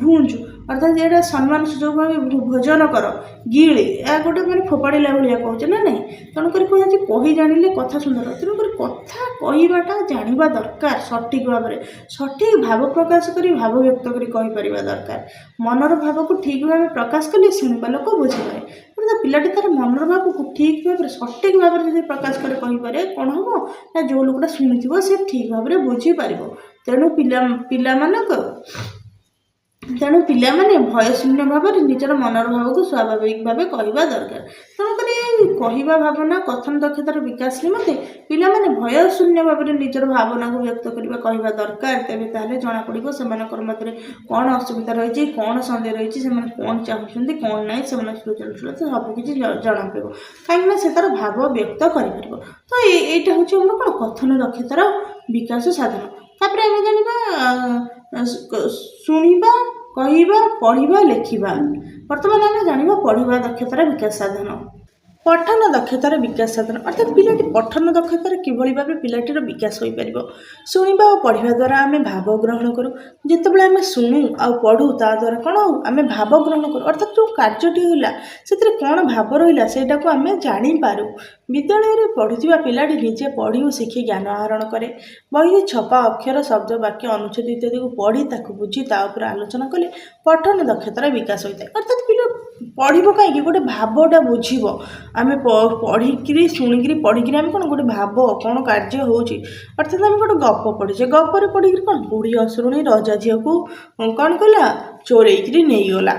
ଭୁଞ୍ଜୁ ଅର୍ଥାତ୍ ଏଇଟା ସମ୍ମାନ ସୁଯୋଗ ଭାବେ ଭୋଜନ କର, ଗିଳି, ଏହା ଗୋଟେ ମାନେ ଫୋପାଡ଼ିଲା ଭଳିଆ କହୁଛେ ନା ନାହିଁ। ତେଣୁକରି କୁହାଯାଉଛି କହି ଜାଣିଲେ କଥା ସୁନ୍ଦର। ତେଣୁକରି କଥା କହିବାଟା ଜାଣିବା ଦରକାର ସଠିକ୍ ଭାବରେ, ସଠିକ୍ ଭାବ ପ୍ରକାଶ କରି ଭାବ ବ୍ୟକ୍ତ କରି କହିପାରିବା ଦରକାର। ମନର ଭାବକୁ ଠିକ୍ ଭାବେ ପ୍ରକାଶ କଲେ ଶୁଣିବା ଲୋକ ବୁଝିପାରେ। ତେଣୁ ପିଲାଟି ତାର ମନର ଭାବକୁ ଠିକ୍ ଭାବରେ ସଠିକ୍ ଭାବରେ ଯଦି ପ୍ରକାଶ କରି କହିପାରେ କ'ଣ ହେବ ନା ଯେଉଁ ଲୋକଟା ଶୁଣିଥିବ ସେ ଠିକ୍ ଭାବରେ ବୁଝିପାରିବ। ତେଣୁ ପିଲାମାନେ ଭୟଶୂନ୍ୟ ଭାବରେ ନିଜର ମନର ଭାବକୁ ସ୍ୱାଭାବିକ ଭାବେ କହିବା ଦରକାର। ତେଣୁକରି କହିବା ଭାବନା କଥନ ଦକ୍ଷତାର ବିକାଶ ନିମନ୍ତେ ପିଲାମାନେ ଭୟଶୂନ୍ୟ ଭାବରେ ନିଜର ଭାବନାକୁ ବ୍ୟକ୍ତ କରିବା କହିବା ଦରକାର। ତେବେ ତାହେଲେ ଜଣାପଡ଼ିବ ସେମାନଙ୍କର ମଧ୍ୟରେ କ'ଣ ଅସୁବିଧା ରହିଛି, କ'ଣ ସନ୍ଦେହ ରହିଛି, ସେମାନେ କ'ଣ ଚାହୁଁଛନ୍ତି, କ'ଣ ନାହିଁ, ସେମାନଙ୍କ ସୃଜନଶୀଳତା ସବୁକିଛି ଜଣାପଡ଼ିବ। କାହିଁକିନା ସେ ତାର ଭାବ ବ୍ୟକ୍ତ କରିପାରିବ। ତ ଏଇଟା ହେଉଛି ଆମର କ'ଣ କଥନ ଦକ୍ଷତାର ବିକାଶ ସାଧନ। ତାପରେ ଆମେ ଜାଣିବା ଶୁଣିବା, କହିବା, ପଢ଼ିବା, ଲେଖିବା। ବର୍ତ୍ତମାନ ଆମେ ଜାଣିବା ପଢ଼ିବା ଦକ୍ଷତାର ବିକାଶ ସାଧନ। ପଠନ ଦକ୍ଷତାର ବିକାଶ ସାଧନ ଅର୍ଥାତ୍ ପିଲାଟି ପଠନ ଦକ୍ଷତାରେ କିଭଳି ଭାବେ ପିଲାଟିର ବିକାଶ ହୋଇପାରିବ। ଶୁଣିବା ଓ ପଢ଼ିବା ଦ୍ୱାରା ଆମେ ଭାବ ଗ୍ରହଣ କରୁ। ଯେତେବେଳେ ଆମେ ଶୁଣୁ ଆଉ ପଢ଼ୁ ତା ଦ୍ୱାରା କ'ଣ ହଉ ଆମେ ଭାବ ଗ୍ରହଣ କରୁ। ଅର୍ଥାତ୍ ଯେଉଁ କାର୍ଯ୍ୟଟି ହେଲା ସେଥିରେ କ'ଣ ଭାବ ରହିଲା ସେଇଟାକୁ ଆମେ ଜାଣିପାରୁ। ବିଦ୍ୟାଳୟରେ ପଢ଼ୁଥିବା ପିଲାଟି ନିଜେ ପଢ଼ି ଓ ଶିଖି ଜ୍ଞାନ ଆହରଣ କରେ। ବହିରେ ଛପା ଅକ୍ଷର, ଶବ୍ଦ, ବାକ୍ୟ, ଅନୁଚ୍ଛେଦ ଇତ୍ୟାଦିକୁ ପଢ଼ି ତାକୁ ବୁଝି ତା ଉପରେ ଆଲୋଚନା କଲେ ପଠନ ଦକ୍ଷତାର ବିକାଶ ହୋଇଥାଏ। ଅର୍ଥାତ୍ ପିଲା ପଢ଼ିବ କାହିଁକି, ଗୋଟେ ଭାବଟା ବୁଝିବ। ଆମେ ପଢ଼ିକିରି ଶୁଣିକିରି ପଢ଼ିକିରି ଆମେ କ'ଣ ଗୋଟେ ଭାବ କ'ଣ କାର୍ଯ୍ୟ ହେଉଛି। ଅର୍ଥାତ୍ ଆମେ ଗୋଟେ ଗପ ପଢ଼ିଛେ, ଗପରେ ପଢ଼ିକିରି କ'ଣ ବୁଢ଼ୀ ଅସୁରୁଣୀ ରଜା ଝିଅକୁ କ'ଣ କଲା ଚୋରେଇକିରି ନେଇଗଲା,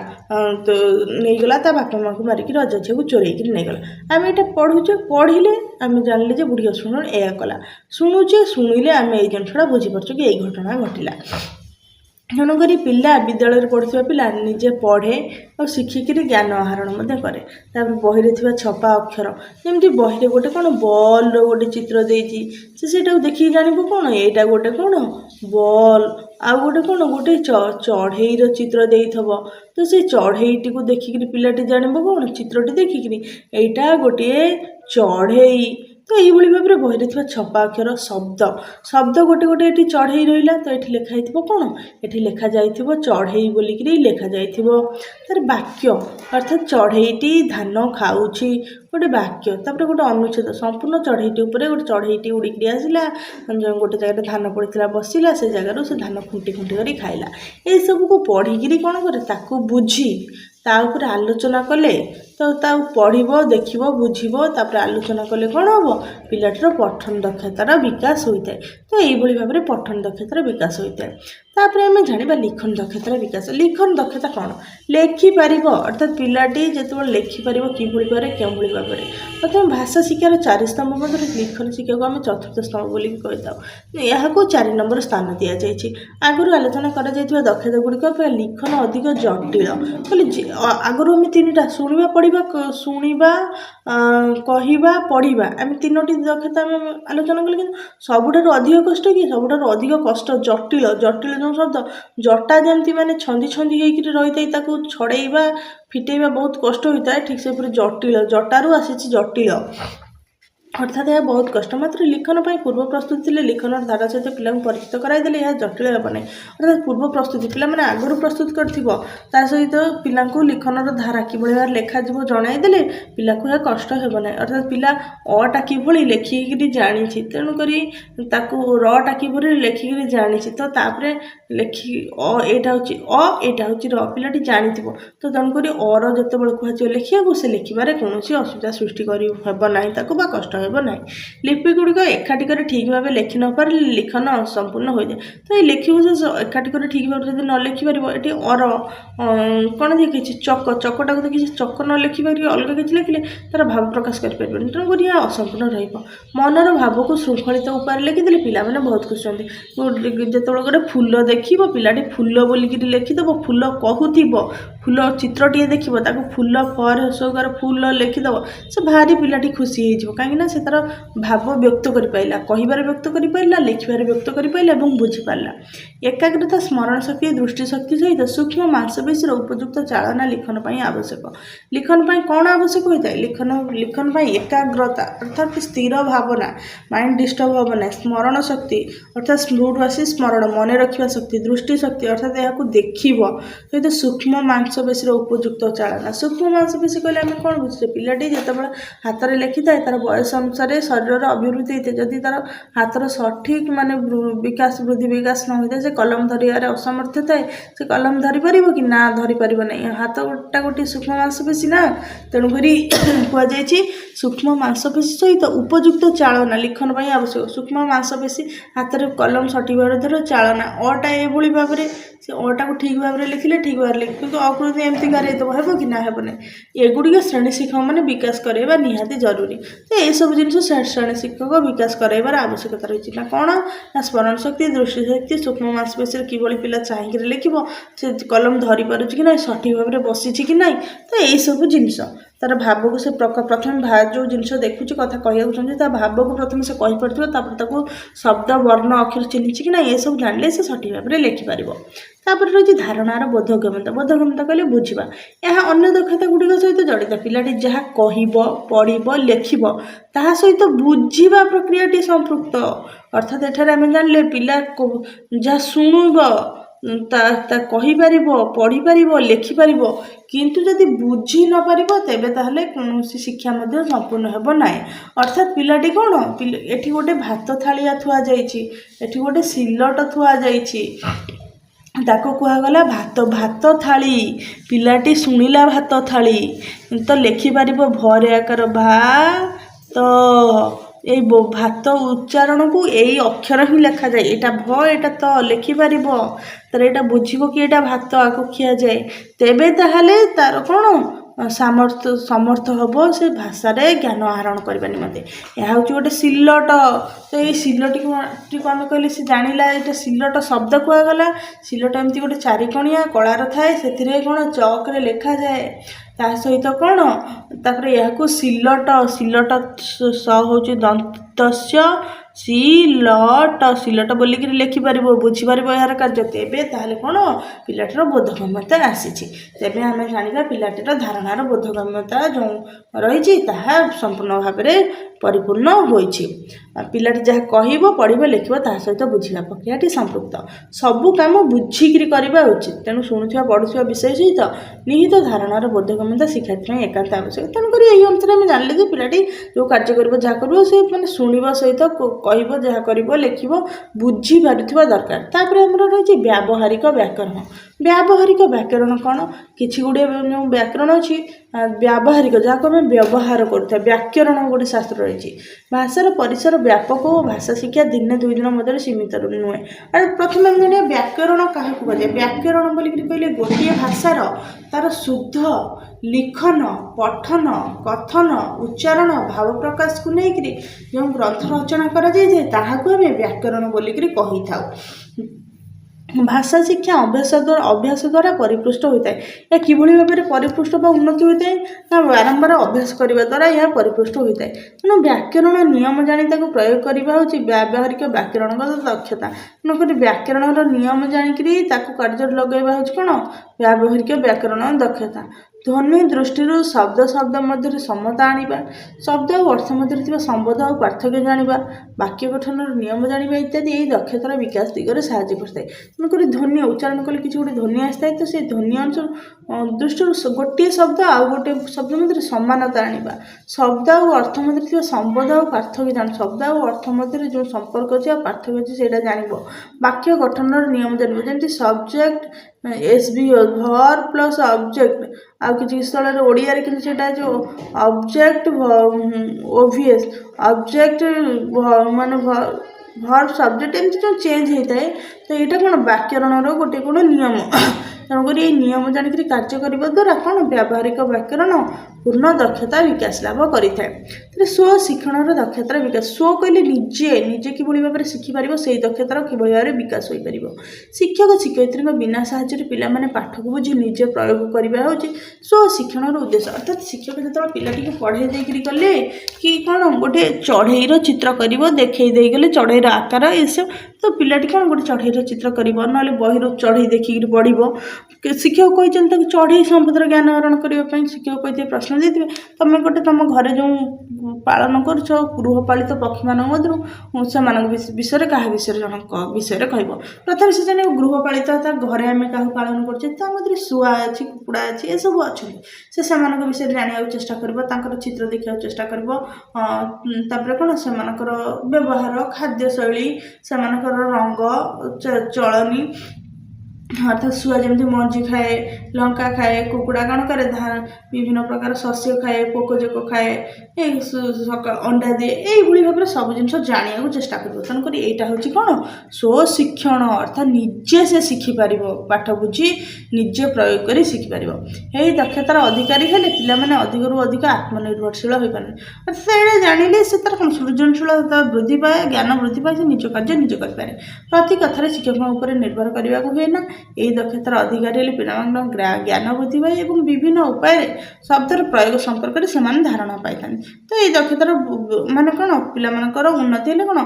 ତା ବାପା ମାଆଙ୍କୁ ମାରିକି ରଜା ଝିଅକୁ ଚୋରେଇକିରି ନେଇଗଲା। ଆମେ ଏଇଟା ପଢ଼ୁଛେ, ପଢ଼ିଲେ ଆମେ ଜାଣିଲେ ଯେ ବୁଢ଼ୀ ଅସୁରୁଣୀ ଏଇଆ କଲା। ଶୁଣିଲେ ଆମେ ଏଇ ଜିନିଷଟା ବୁଝିପାରୁଛୁ କି ଏଇ ଘଟଣା ଘଟିଲା। ତେଣୁକରି ପିଲା ବିଦ୍ୟାଳୟରେ ପଢ଼ୁଥିବା ପିଲା ନିଜେ ପଢ଼େ ଆଉ ଶିଖିକିରି ଜ୍ଞାନ ଆହରଣ ମଧ୍ୟ କରେ। ତାପରେ ବହିରେ ଥିବା ଛପା ଅକ୍ଷର, ଯେମିତି ବହିରେ ଗୋଟେ କ'ଣ ବଲ୍ର ଗୋଟେ ଚିତ୍ର ଦେଇଛି, ସେଇଟାକୁ ଦେଖିକି ଜାଣିବ କ'ଣ ଏଇଟା ଗୋଟେ କ'ଣ ବଲ୍, ଆଉ ଗୋଟେ କ'ଣ ଗୋଟେ ଚଢ଼େଇର ଚିତ୍ର ଦେଇଥିବ ତ ସେଇ ଚଢ଼େଇଟିକୁ ଦେଖିକିରି ପିଲାଟି ଜାଣିବ କ'ଣ ଚିତ୍ରଟି ଦେଖିକିରି ଏଇଟା ଗୋଟିଏ ଚଢ଼େଇ। ତ ଏଇଭଳି ଭାବରେ ବହିରେ ଥିବା ଛପା ଅକ୍ଷର, ଶବ୍ଦ ଗୋଟେ ଏଠି ଚଢ଼େଇ ରହିଲା ତ ଏଠି ଲେଖା ହେଇଥିବ କ'ଣ, ଏଠି ଲେଖାଯାଇଥିବ ଚଢ଼େଇ ବୋଲିକିରି ଲେଖାଯାଇଥିବ। ତାର ବାକ୍ୟ ଅର୍ଥାତ୍ ଚଢ଼େଇଟି ଧାନ ଖାଉଛି ଗୋଟେ ବାକ୍ୟ। ତାପରେ ଗୋଟେ ଅନୁଚ୍ଛେଦ, ସମ୍ପୂର୍ଣ୍ଣ ଚଢ଼େଇଟି ଉପରେ ଗୋଟେ ଚଢ଼େଇଟି ଉଡ଼ିକିରି ଆସିଲା, ଗୋଟେ ଜାଗାରେ ଧାନ ପଡ଼ିଥିଲା ବସିଲା, ସେ ଜାଗାରୁ ସେ ଧାନ ଖୁଣ୍ଟି କରି ଖାଇଲା। ଏସବୁକୁ ପଢ଼ିକିରି କ'ଣ କରେ ତାକୁ ବୁଝି ତା ଉପରେ ଆଲୋଚନା କଲେ ତ ତାକୁ ପଢ଼ିବ, ଦେଖିବ, ବୁଝିବ, ତାପରେ ଆଲୋଚନା କଲେ କ'ଣ ହେବ ପିଲାଟିର ପଠନ ଦକ୍ଷତାର ବିକାଶ ହୋଇଥାଏ। ତ ଏଇଭଳି ଭାବରେ ପଠନ ଦକ୍ଷତାର ବିକାଶ ହୋଇଥାଏ। ତାପରେ ଆମେ ଜାଣିବା ଲିଖନ ଦକ୍ଷତାର ବିକାଶ। ଲିଖନ ଦକ୍ଷତା କ'ଣ, ଲେଖିପାରିବ ଅର୍ଥାତ୍ ପିଲାଟି ଯେତେବେଳେ ଲେଖିପାରିବ କିଭଳି ଭାବରେ କେଉଁଭଳି ଭାବରେ। ପ୍ରଥମେ ଭାଷା ଶିକ୍ଷାର 4 ସ୍ତମ୍ଭ ମଧ୍ୟରେ ଲିଖନ ଶିକ୍ଷାକୁ ଆମେ ଚତୁର୍ଥ ସ୍ତମ୍ଭ ବୋଲିକି କହିଥାଉ। ଏହାକୁ 4 ନମ୍ବର ସ୍ଥାନ ଦିଆଯାଇଛି। ଆଗରୁ ଆଲୋଚନା କରାଯାଇଥିବା ଦକ୍ଷତା ଗୁଡ଼ିକ ଅପେକ୍ଷା ଲିଖନ ଅଧିକ ଜଟିଳ। ଆଗରୁ ଆମେ 3ଟା ଶୁଣିବା, କହିବା, ପଢ଼ିବା, ଆମେ 3ଟି ଦକ୍ଷତା ଆମେ ଆଲୋଚନା କଲେ, କିନ୍ତୁ ସବୁଠାରୁ ଅଧିକ କଷ୍ଟ କି ସବୁଠାରୁ ଅଧିକ କଷ୍ଟ ଜଟିଳ ଯେଉଁ ଶବ୍ଦ ଜଟା ଯେମିତି ମାନେ ଛନ୍ଦି ହେଇକିରି ରହିଥାଏ ତାକୁ ଛଡ଼େଇବା ଫିଟେଇବା ବହୁତ କଷ୍ଟ ହୋଇଥାଏ, ଠିକ୍ ସେପରି ଜଟାରୁ ଆସିଛି ଜଟିଳ। ଅର୍ଥାତ୍ ଏହା ବହୁତ କଷ୍ଟ। ମାତ୍ର ଲିଖନ ପାଇଁ ପୂର୍ବ ପ୍ରସ୍ତୁତି ଥିଲେ ଲିଖନର ଧାରା ସହିତ ପିଲାଙ୍କୁ ପରିଚିତ କରାଇଦେଲେ ଏହା ଜଟିଳ ହେବ ନାହିଁ। ଅର୍ଥାତ୍ ପୂର୍ବ ପ୍ରସ୍ତୁତି ପିଲାମାନେ ଆଗରୁ ପ୍ରସ୍ତୁତ କରିଥିବ, ତା ସହିତ ପିଲାଙ୍କୁ ଲିଖନର ଧାରା କିଭଳି ଭାବରେ ଲେଖାଯିବ ଜଣାଇଦେଲେ ପିଲାକୁ ଏହା କଷ୍ଟ ହେବ ନାହିଁ। ଅର୍ଥାତ୍ ପିଲା ଅଟା କିଭଳି ଲେଖିକିରି ଜାଣିଛି, ତେଣୁକରି ତାକୁ ରଟା କିଭଳି ଲେଖିକିରି ଜାଣିଛି, ତ ତାପରେ ଏଇଟା ହେଉଛି ଏଇଟା ହେଉଛି ର, ପିଲାଟି ଜାଣିଥିବ। ତ ତେଣୁକରି ଅର ଯେତେବେଳେ କୁହାଯିବ ଲେଖିବାକୁ ସେ ଲେଖିବାରେ କୌଣସି ଅସୁବିଧା ସୃଷ୍ଟି ହେବ ନାହିଁ ତାକୁ ବା କଷ୍ଟ ହେବ ନାହିଁ। ଲିପି ଗୁଡ଼ିକ ଏକାଠି କରି ଠିକ୍ ଭାବେ ଲେଖି ନ ପାରିଲେ ଲିଖନ ସମ୍ପୂର୍ଣ୍ଣ ହୋଇଯାଏ। ତ ଏଇ ଲେଖିବୁ ସେ ଏକାଠି କରି ଠିକ୍ ଭାବରେ ଯଦି ନ ଲେଖିପାରିବ, ଏଠି ଅର କ'ଣ ଦେଖିଛି ଚକଟାକୁ ଦେଖିଛି, ଚକ ନ ଲେଖିପାରିବ ଅଲଗା କିଛି ଲେଖିଲେ ତାର ଭାବ ପ୍ରକାଶ କରିପାରିବନି। ତେଣୁକରି ଏହା ଅସମ୍ପୂର୍ଣ୍ଣ ରହିବ। ମନର ଭାବକୁ ଶୃଙ୍ଖଳିତ ଉପାୟରେ ଲେଖିଦେଲେ ପିଲାମାନେ ବହୁତ ଖୁସି ହୁଅନ୍ତି। ଯେତେବେଳେ ଗୋଟେ ଫୁଲ ଦେଖିବ ପିଲାଟି ଫୁଲ ବୋଲିକିରି ଲେଖିଦେବ, ଫୁଲ କହୁଥିବ, फूल चित्रटे देखिए ताको फूल फर सौगार फूल लिखिदेव से भारी पिलाटी खुशी हो कहीं से तार भाव व्यक्त कर पाइला कहबार व्यक्त कर पाइला लिखार व्यक्त कर पाइला और बुझीपारा एकाग्रता स्मरण शक्ति दृष्टि शक्ति सहित सूक्ष्म मांसपेशी उपयुक्त चालना लिखन आवश्यक लिखन कौन आवश्यक होता है लिखन एकाग्रता अर्थात स्थिर भावना माइंड डिस्टर्ब होना स्मरण शक्ति अर्थात स्मृत आसी स्मरण मन रखा शक्ति दृष्टि शक्ति अर्थात यहाँ देखिब सहित सूक्ष्म मांसपेशी उपयुक्त चालना सूक्ष्म मांसपेशी कहले आम कौन बुझे पिलाटी जितेबाला हाथ में लिखि थाए तार बयस अनुसार शरीर अभिवृद्धि होता है जदि तार हाथर सठिक माने विकास वृद्धि विकास न होता है से कलम धरिबार असमर्थ थाए से कलम धरी पार कि ना धरी पार नहीं हाथ गोटा गोटे सूक्ष्म मांसपेशी ना तेणुक कहुई सूक्ष्म मांसपेशी सहित उपयुक्त चालना लिखन आवश्यक सूक्ष्म मांसपेशी हाथ में कलम सठिक भाव धर चालना अटा ये भाव में से अटा को ठीक भाव में लिखिले ठीक भाव लिख कि अकृति एमती गारेदब हे कि ना हे ना एगुड़िक श्रेणी शिक्षक मैंने विकास करवा निहाती जरूरी तो यह सब जिन श्रेणी शिक्षक विकास करार आवश्यकता रही ना कौन ना स्मरण शक्ति दृष्टि शक्ति सूक्ष्म मांसपेशी किभली पिला चाहिए लिखिब से कलम धरी पार कि ना सठिक भाव में बसी कि ना तो यही सब जिनस तार भाव को से प्रथम जो जिनस देखुच कथा कहूँ चाहिए भाव को प्रथम से कहीपर शब्द वर्ण अक्षर चिन्ही कि ना ये सब जानले से सठिक भाव में लिखिपार तापर रही धारणार बोधगम्यता कहले बुझा यह अन्य दक्षता गुड़िक सहित जड़ित पिलाटी जहाँ कह पढ़ लेखिब ता सहित बुझा प्रक्रियाटी संपृक्त अर्थात एठार आम जानले पिला जहाँ शुणुब कहीपर पढ़ीपर लिखिपर किंतु जदि बुझी न पार तेबे ताहले कौन शिक्षा संपूर्ण हेब ना अर्थात पिलाटी कौन एठी गोटे भात थालिया थुआ जाइछि एठी गोटे सिलट थुआ जाइछि ताको कहगला भात भात थाली पिलाटी शुणिला भात थाली तो लिखिपर भरे आकार तो ये भात उच्चारण को यही अक्षर ही लिखा जाए यहाँ भ यहाँ तो लिखिपर तर यहाँ बुझब कि यहाँ भात आगे खिया जाए तेबे ताहले तार कौन समर्थ हम से भाषा ज्ञान आहरण करने निमंते यह हूँ गोटे सिलट तो ये सिलट को आम कहले से जानिला ये सिलट शब्द कहगला सिलट एमती गोटे चारिकोणिया कलार थाए से कौन चौक लिखा जाए ता सहित कौन तापर यह सिलट सिलट स हूँ दंतस्य सिलट बोलिक लिखिपर बुझीपर यार कार्य तेबे ताहले कौन पिलाटीर बोधगम्यता आसी तेबे आम जाना पिलाटीर धारणार बोधगम्यता जो रही संपूर्ण भाव में परिपूर्ण होइछि पिलाटी जहाँ कह पढ़ लिख सहित बुझा प्रक्रियाटी संपृक्त सबू कम बुझिकी करवा उचित तेणु शुणुवा पढ़ुवा विषय सहित निहित धारणार बोधगम्यता शिक्षार्थी एकांत आवश्यक तेणुक यही अनुसार आम जानले पिलाटी जो कार्य कर जहाँ कर से मैंने शुणा सहित कह जहाँ कर लिख बुझी पार दरकार तापर आम रही व्यावहारिक व्याकरण व्यावहारिक व्याकरण कौन किसी गुड़े जो व्याकरण अच्छी व्यावहारिक जहाँ को आम व्यवहार करूँ व्याकरण गोटे शास्त्र रही भाषार परिसर व्यापक और भाषा शिक्षा दिन दुई दिन मध्य सीमित नुहे और प्रथम आम जाना व्याकरण क्या कहुए व्याकरण बोलिक कहले गोटे भाषार तार शुद्ध लिखन पठन कथन उच्चारण भाव प्रकाश को लेकर जो ग्रंथ रचना करा जाए ताहाकु आम व्याकरण बोलिक कही था भाषा शिक्षा अभ्यास द्वारा परिपुष्ट होता है या किभली भाव में परिपुष्ट बा उन्नति होता है ना बारंबार अभ्यास करने द्वारा यह परिपुष्ट होता है तेणु व्याकरण नियम जानी प्रयोग करवा हूँ व्यावहारिक व्याकरण दक्षता तेणुक व्याकरण नियम जाणी कार्य लगेवा हूँ कौन व्यावहारिक व्याकरण दक्षता ध्वनि दृष्टि शब्द शब्द मध्य समता आनिबा शब्द और अर्थ मध्य संबंध और पार्थक्य जानिबा वाक्य गठन नियम जानिबा इत्यादि यही दक्षतार विकास दिगरे साहाय्य करता है तेणुक ध्वनि उच्चारण कले किसी गोटे ध्वनि आसता है तो से ध्वनि अनुसार दृष्टि गोटे शब्द आउ गोटे शब्द मध्य समानता आनिबा शब्द और अर्थ मध्य संबंध और पार्थक्य जान शब्द और अर्थ मध्य जो संपर्क अच्छे पार्थक्य अच्छे से जान वाक्य गठन नियम जान जमी सब्जेक्ट एसबी भर प्लस ऑब्जेक्ट आ किसी स्थल ओडिया कि जो ऑब्जेक्ट ओवीएस ऑब्जेक्ट माने भर सब्जेक्ट एमती जो चेंज होता है तो यहाँ कौन व्याकरण गोटे कौन नियम तेणुक ये नियम जानिक कार्य करने द्वारा कौन व्यावहारिक व्याकरण ପୂର୍ଣ୍ଣ ଦକ୍ଷତା ବିକାଶ ଲାଭ କରିଥାଏ। ତେବେ ସ୍ୱଶିକ୍ଷଣର ଦକ୍ଷତାର ବିକାଶ, ସ୍ୱ କହିଲେ ନିଜେ କିଭଳି ଭାବରେ ଶିଖିପାରିବ ସେଇ ଦକ୍ଷତାର କିଭଳି ଭାବରେ ବିକାଶ ହୋଇପାରିବ। ଶିକ୍ଷକ ଶିକ୍ଷୟିତ୍ରୀଙ୍କ ବିନା ସାହାଯ୍ୟରେ ପିଲାମାନେ ପାଠକୁ ବୁଝି ନିଜେ ପ୍ରୟୋଗ କରିବା ହେଉଛି ସ୍ୱଶିକ୍ଷଣର ଉଦ୍ଦେଶ୍ୟ। ଅର୍ଥାତ୍ ଶିକ୍ଷକ ଯେତେବେଳେ ପିଲାଟିକୁ ପଢ଼େଇ ଦେଇକରି ଗଲେ କି କ'ଣ ଗୋଟେ ଚଢ଼େଇର ଚିତ୍ର କରିବ, ଦେଖେଇ ଦେଇଗଲେ ଚଢ଼େଇର ଆକାର ଏସବୁ, ତ ପିଲାଟି କ'ଣ ଗୋଟେ ଚଢ଼େଇର ଚିତ୍ର କରିବ, ନହେଲେ ବହିରୁ ଚଢ଼େଇ ଦେଖିକିରି ପଢ଼ିବ। ଶିକ୍ଷକ କହିଛନ୍ତି ତାକୁ ଚଢ଼େଇ ସମ୍ବନ୍ଧରେ ଜ୍ଞାନ ଆହରଣ କରିବା ପାଇଁ ଶିକ୍ଷକ କହିଥିବେ, ପ୍ରଶ୍ନ ଦେଇଥିବେ, ତୁମେ ଗୋଟେ ତୁମ ଘରେ ଯେଉଁ ପାଳନ କରୁଛ ଗୃହପାଳିତ ପକ୍ଷୀମାନଙ୍କ ମଧ୍ୟରୁ ସେମାନଙ୍କ ବିଷୟରେ କାହା ବିଷୟରେ ଜଣଙ୍କ ବିଷୟରେ କହିବ। ପ୍ରଥମେ ସେ ଜାଣିବ ଗୃହପାଳିତ ତା ଘରେ ଆମେ କାହାକୁ ପାଳନ କରୁଛେ, ତା ମଧ୍ୟରେ ଶୁଆ ଅଛି, କୁକୁଡ଼ା ଅଛି, ଏସବୁ ଅଛନ୍ତି। ସେମାନଙ୍କ ବିଷୟରେ ଜାଣିବାକୁ ଚେଷ୍ଟା କରିବ, ତାଙ୍କର ଚିତ୍ର ଦେଖିବାକୁ ଚେଷ୍ଟା କରିବ। ତାପରେ କ'ଣ ସେମାନଙ୍କର ବ୍ୟବହାର, ଖାଦ୍ୟଶୈଳୀ, ସେମାନଙ୍କର ରଙ୍ଗ, ଚଳନି, ଅର୍ଥାତ୍ ଶୁଆ ଯେମିତି ମଞ୍ଜି ଖାଏ, ଲଙ୍କା ଖାଏ, କୁକୁଡ଼ା କ'ଣ କରେ ବିଭିନ୍ନ ପ୍ରକାର ଶସ୍ୟ ଖାଏ, ପୋକଜୋକ ଖାଏ, ଅଣ୍ଡା ଦିଏ, ଏଇଭଳି ଭାବରେ ସବୁ ଜିନିଷ ଜାଣିବାକୁ ଚେଷ୍ଟା କରିବ। ତେଣୁକରି ଏଇଟା ହେଉଛି କ'ଣ ସ୍ୱଶିକ୍ଷଣ, ଅର୍ଥାତ୍ ନିଜେ ସେ ଶିଖିପାରିବ, ପାଠ ବୁଝି ନିଜେ ପ୍ରୟୋଗ କରି ଶିଖିପାରିବ। ଏହି ଦକ୍ଷତାର ଅଧିକାରୀ ହେଲେ ପିଲାମାନେ ଅଧିକରୁ ଅଧିକ ଆତ୍ମନିର୍ଭରଶୀଳ ହୋଇପାରିବେ। ଅର୍ଥାତ୍ ଏଇଟା ଜାଣିଲେ ସେ ତାର କ'ଣ ସୃଜନଶୀଳତା ବୃଦ୍ଧି ପାଏ, ଜ୍ଞାନ ବୃଦ୍ଧି ପାଏ, ସେ ନିଜ କାର୍ଯ୍ୟ ନିଜେ କରିପାରେ। ପ୍ରତି କଥାରେ ଶିକ୍ଷକଙ୍କ ଉପରେ ନିର୍ଭର କରିବାକୁ ହୁଏ ନା। ଏହି ଦକ୍ଷତାର ଅଧିକାରୀ ହେଲେ ପିଲାମାନଙ୍କର ଜ୍ଞାନ ବୃଦ୍ଧି ପାଏ ଏବଂ ବିଭିନ୍ନ ଉପାୟରେ ଶବ୍ଦର ପ୍ରୟୋଗ ସମ୍ପର୍କରେ ସେମାନେ ଧାରଣା ପାଇଥାନ୍ତି। ତ ଏହି ଦକ୍ଷତାର ମାନେ କ'ଣ ପିଲାମାନଙ୍କର ଉନ୍ନତି ହେଲେ କ'ଣ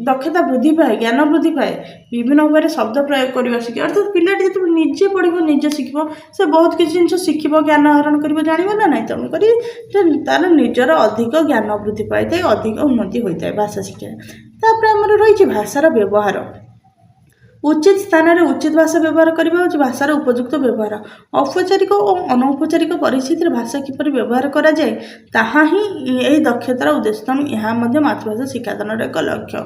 ଦକ୍ଷତା ବୃଦ୍ଧି ପାଏ, ଜ୍ଞାନ ବୃଦ୍ଧି ପାଏ, ବିଭିନ୍ନ ଉପାୟରେ ଶବ୍ଦ ପ୍ରୟୋଗ କରିବା ଶିଖିବ। ଅର୍ଥାତ୍ ପିଲାଟି ଯେତେବେଳେ ନିଜେ ପଢ଼ିବ, ନିଜେ ଶିଖିବ, ସେ ବହୁତ କିଛି ଜିନିଷ ଶିଖିବ, ଜ୍ଞାନ ଆହରଣ କରିବ, ଜାଣିବ ନା ନାହିଁ। ତେଣୁକରି ତାର ନିଜର ଅଧିକ ଜ୍ଞାନ ବୃଦ୍ଧି ପାଇଥାଏ, ଅଧିକ ଉନ୍ନତି ହୋଇଥାଏ ଭାଷା ଶିକ୍ଷା। ତାପରେ ଆମର ରହିଛି ଭାଷାର ବ୍ୟବହାର। ଉଚିତ ସ୍ଥାନରେ ଉଚିତ ଭାଷା ବ୍ୟବହାର କରିବା ହେଉଛି ଭାଷାର ଉପଯୁକ୍ତ ବ୍ୟବହାର। ଔପଚାରିକ ଓ ଅନୌପଚାରିକ ପରିସ୍ଥିତିରେ ଭାଷା କିପରି ବ୍ୟବହାର କରାଯାଏ ତାହା ହିଁ ଏହି ଦକ୍ଷତାର ଉଦ୍ଦେଶ୍ୟ। ତେଣୁ ଏହା ମଧ୍ୟ ମାତୃଭାଷା ଶିକ୍ଷାଦାନର ଏକ ଲକ୍ଷ୍ୟ।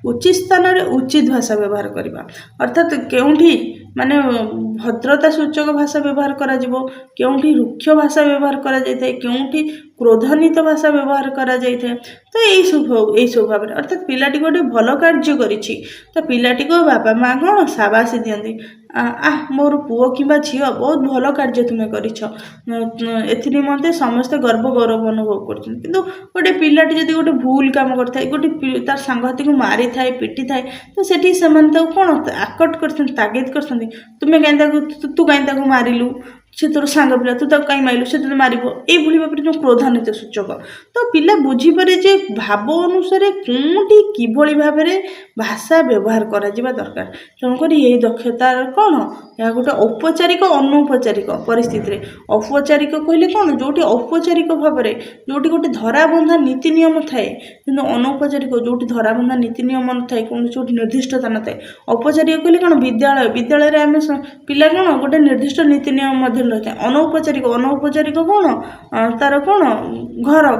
ଉଚିତ ସ୍ଥାନରେ ଉଚିତ ଭାଷା ବ୍ୟବହାର କରିବା, ଅର୍ଥାତ୍ କେଉଁଠି ମାନେ ଭଦ୍ରତା ସୂଚକ ଭାଷା ବ୍ୟବହାର କରାଯିବ, କେଉଁଠି ରୁକ୍ଷ ଭାଷା ବ୍ୟବହାର କରାଯାଇଥାଏ, କେଉଁଠି କ୍ରୋଧାନ୍ୱିତ ଭାଷା ବ୍ୟବହାର କରାଯାଇଥାଏ। ତ ଏଇସବୁ ଭାବରେ ଅର୍ଥାତ୍ ପିଲାଟି ଗୋଟେ ଭଲ କାର୍ଯ୍ୟ କରିଛି ତ ପିଲାଟିକୁ ବାପା ମାଆ କ'ଣ ସାବାସି ଦିଅନ୍ତି, ମୋର ପୁଅ କିମ୍ବା ଝିଅ ବହୁତ ଭଲ କାର୍ଯ୍ୟ ତୁମେ କରିଛ, ଏଥି ନିମନ୍ତେ ସମସ୍ତେ ଗୌରବ ଅନୁଭବ କରୁଛନ୍ତି। କିନ୍ତୁ ଗୋଟେ ପିଲାଟି ଯଦି ଗୋଟେ ଭୁଲ କାମ କରିଥାଏ, ଗୋଟେ ତାର ସାଙ୍ଗସାଥୀକୁ ମାରିଥାଏ, ପିଟିଥାଏ, ତ ସେଠି ସେମାନେ ତାକୁ କ'ଣ ଆକଟ କରିଥାନ୍ତି, ତାଗିଦ କରିଥାନ୍ତି, ତୁମେ କାହିଁ ତାକୁ ତୁ କାହିଁ ତାକୁ ମାରିଲୁ, ସେ ତୋର ସାଙ୍ଗ ପିଲା, ତୁ ତାକୁ କାହିଁ ମାରିଲୁ, ସେ ତୋତେ ମାରିବ, ଏଇଭଳି ଭାବରେ ଯେଉଁ କ୍ରୋଧାନ୍ୱିତ ସୂଚକ। ତ ପିଲା ବୁଝିପାରେ ଯେ ଭାବ ଅନୁସାରେ କେଉଁଠି କିଭଳି ଭାବରେ ଭାଷା ବ୍ୟବହାର କରାଯିବା ଦରକାର। ତେଣୁକରି ଏହି ଦକ୍ଷତାର କ'ଣ ଏହା ଗୋଟେ ଔପଚାରିକ ଅନୌପଚାରିକ ପରିସ୍ଥିତିରେ। ଔପଚାରିକ କହିଲେ କ'ଣ ଯେଉଁଠି ଔପଚାରିକ ଭାବରେ ଯେଉଁଠି ଗୋଟେ ଧରାବନ୍ଧା ନୀତି ନିୟମ ଥାଏ, କିନ୍ତୁ ଅନୌପଚାରିକ ଯେଉଁଠି ଧରାବନ୍ଧା ନୀତି ନିୟମ ନଥାଏ, କୌଣସି ଗୋଟେ ନିର୍ଦ୍ଦିଷ୍ଟତା ନଥାଏ। ଔପଚାରିକ କହିଲେ କ'ଣ ବିଦ୍ୟାଳୟରେ ଆମେ ପିଲା କ'ଣ ଗୋଟେ ନିର୍ଦ୍ଦିଷ୍ଟ ନୀତି ନିୟମ ମଧ୍ୟ ରହିଥାଏ। ଅନୌପଚାରିକ କ'ଣ ତାର କ'ଣ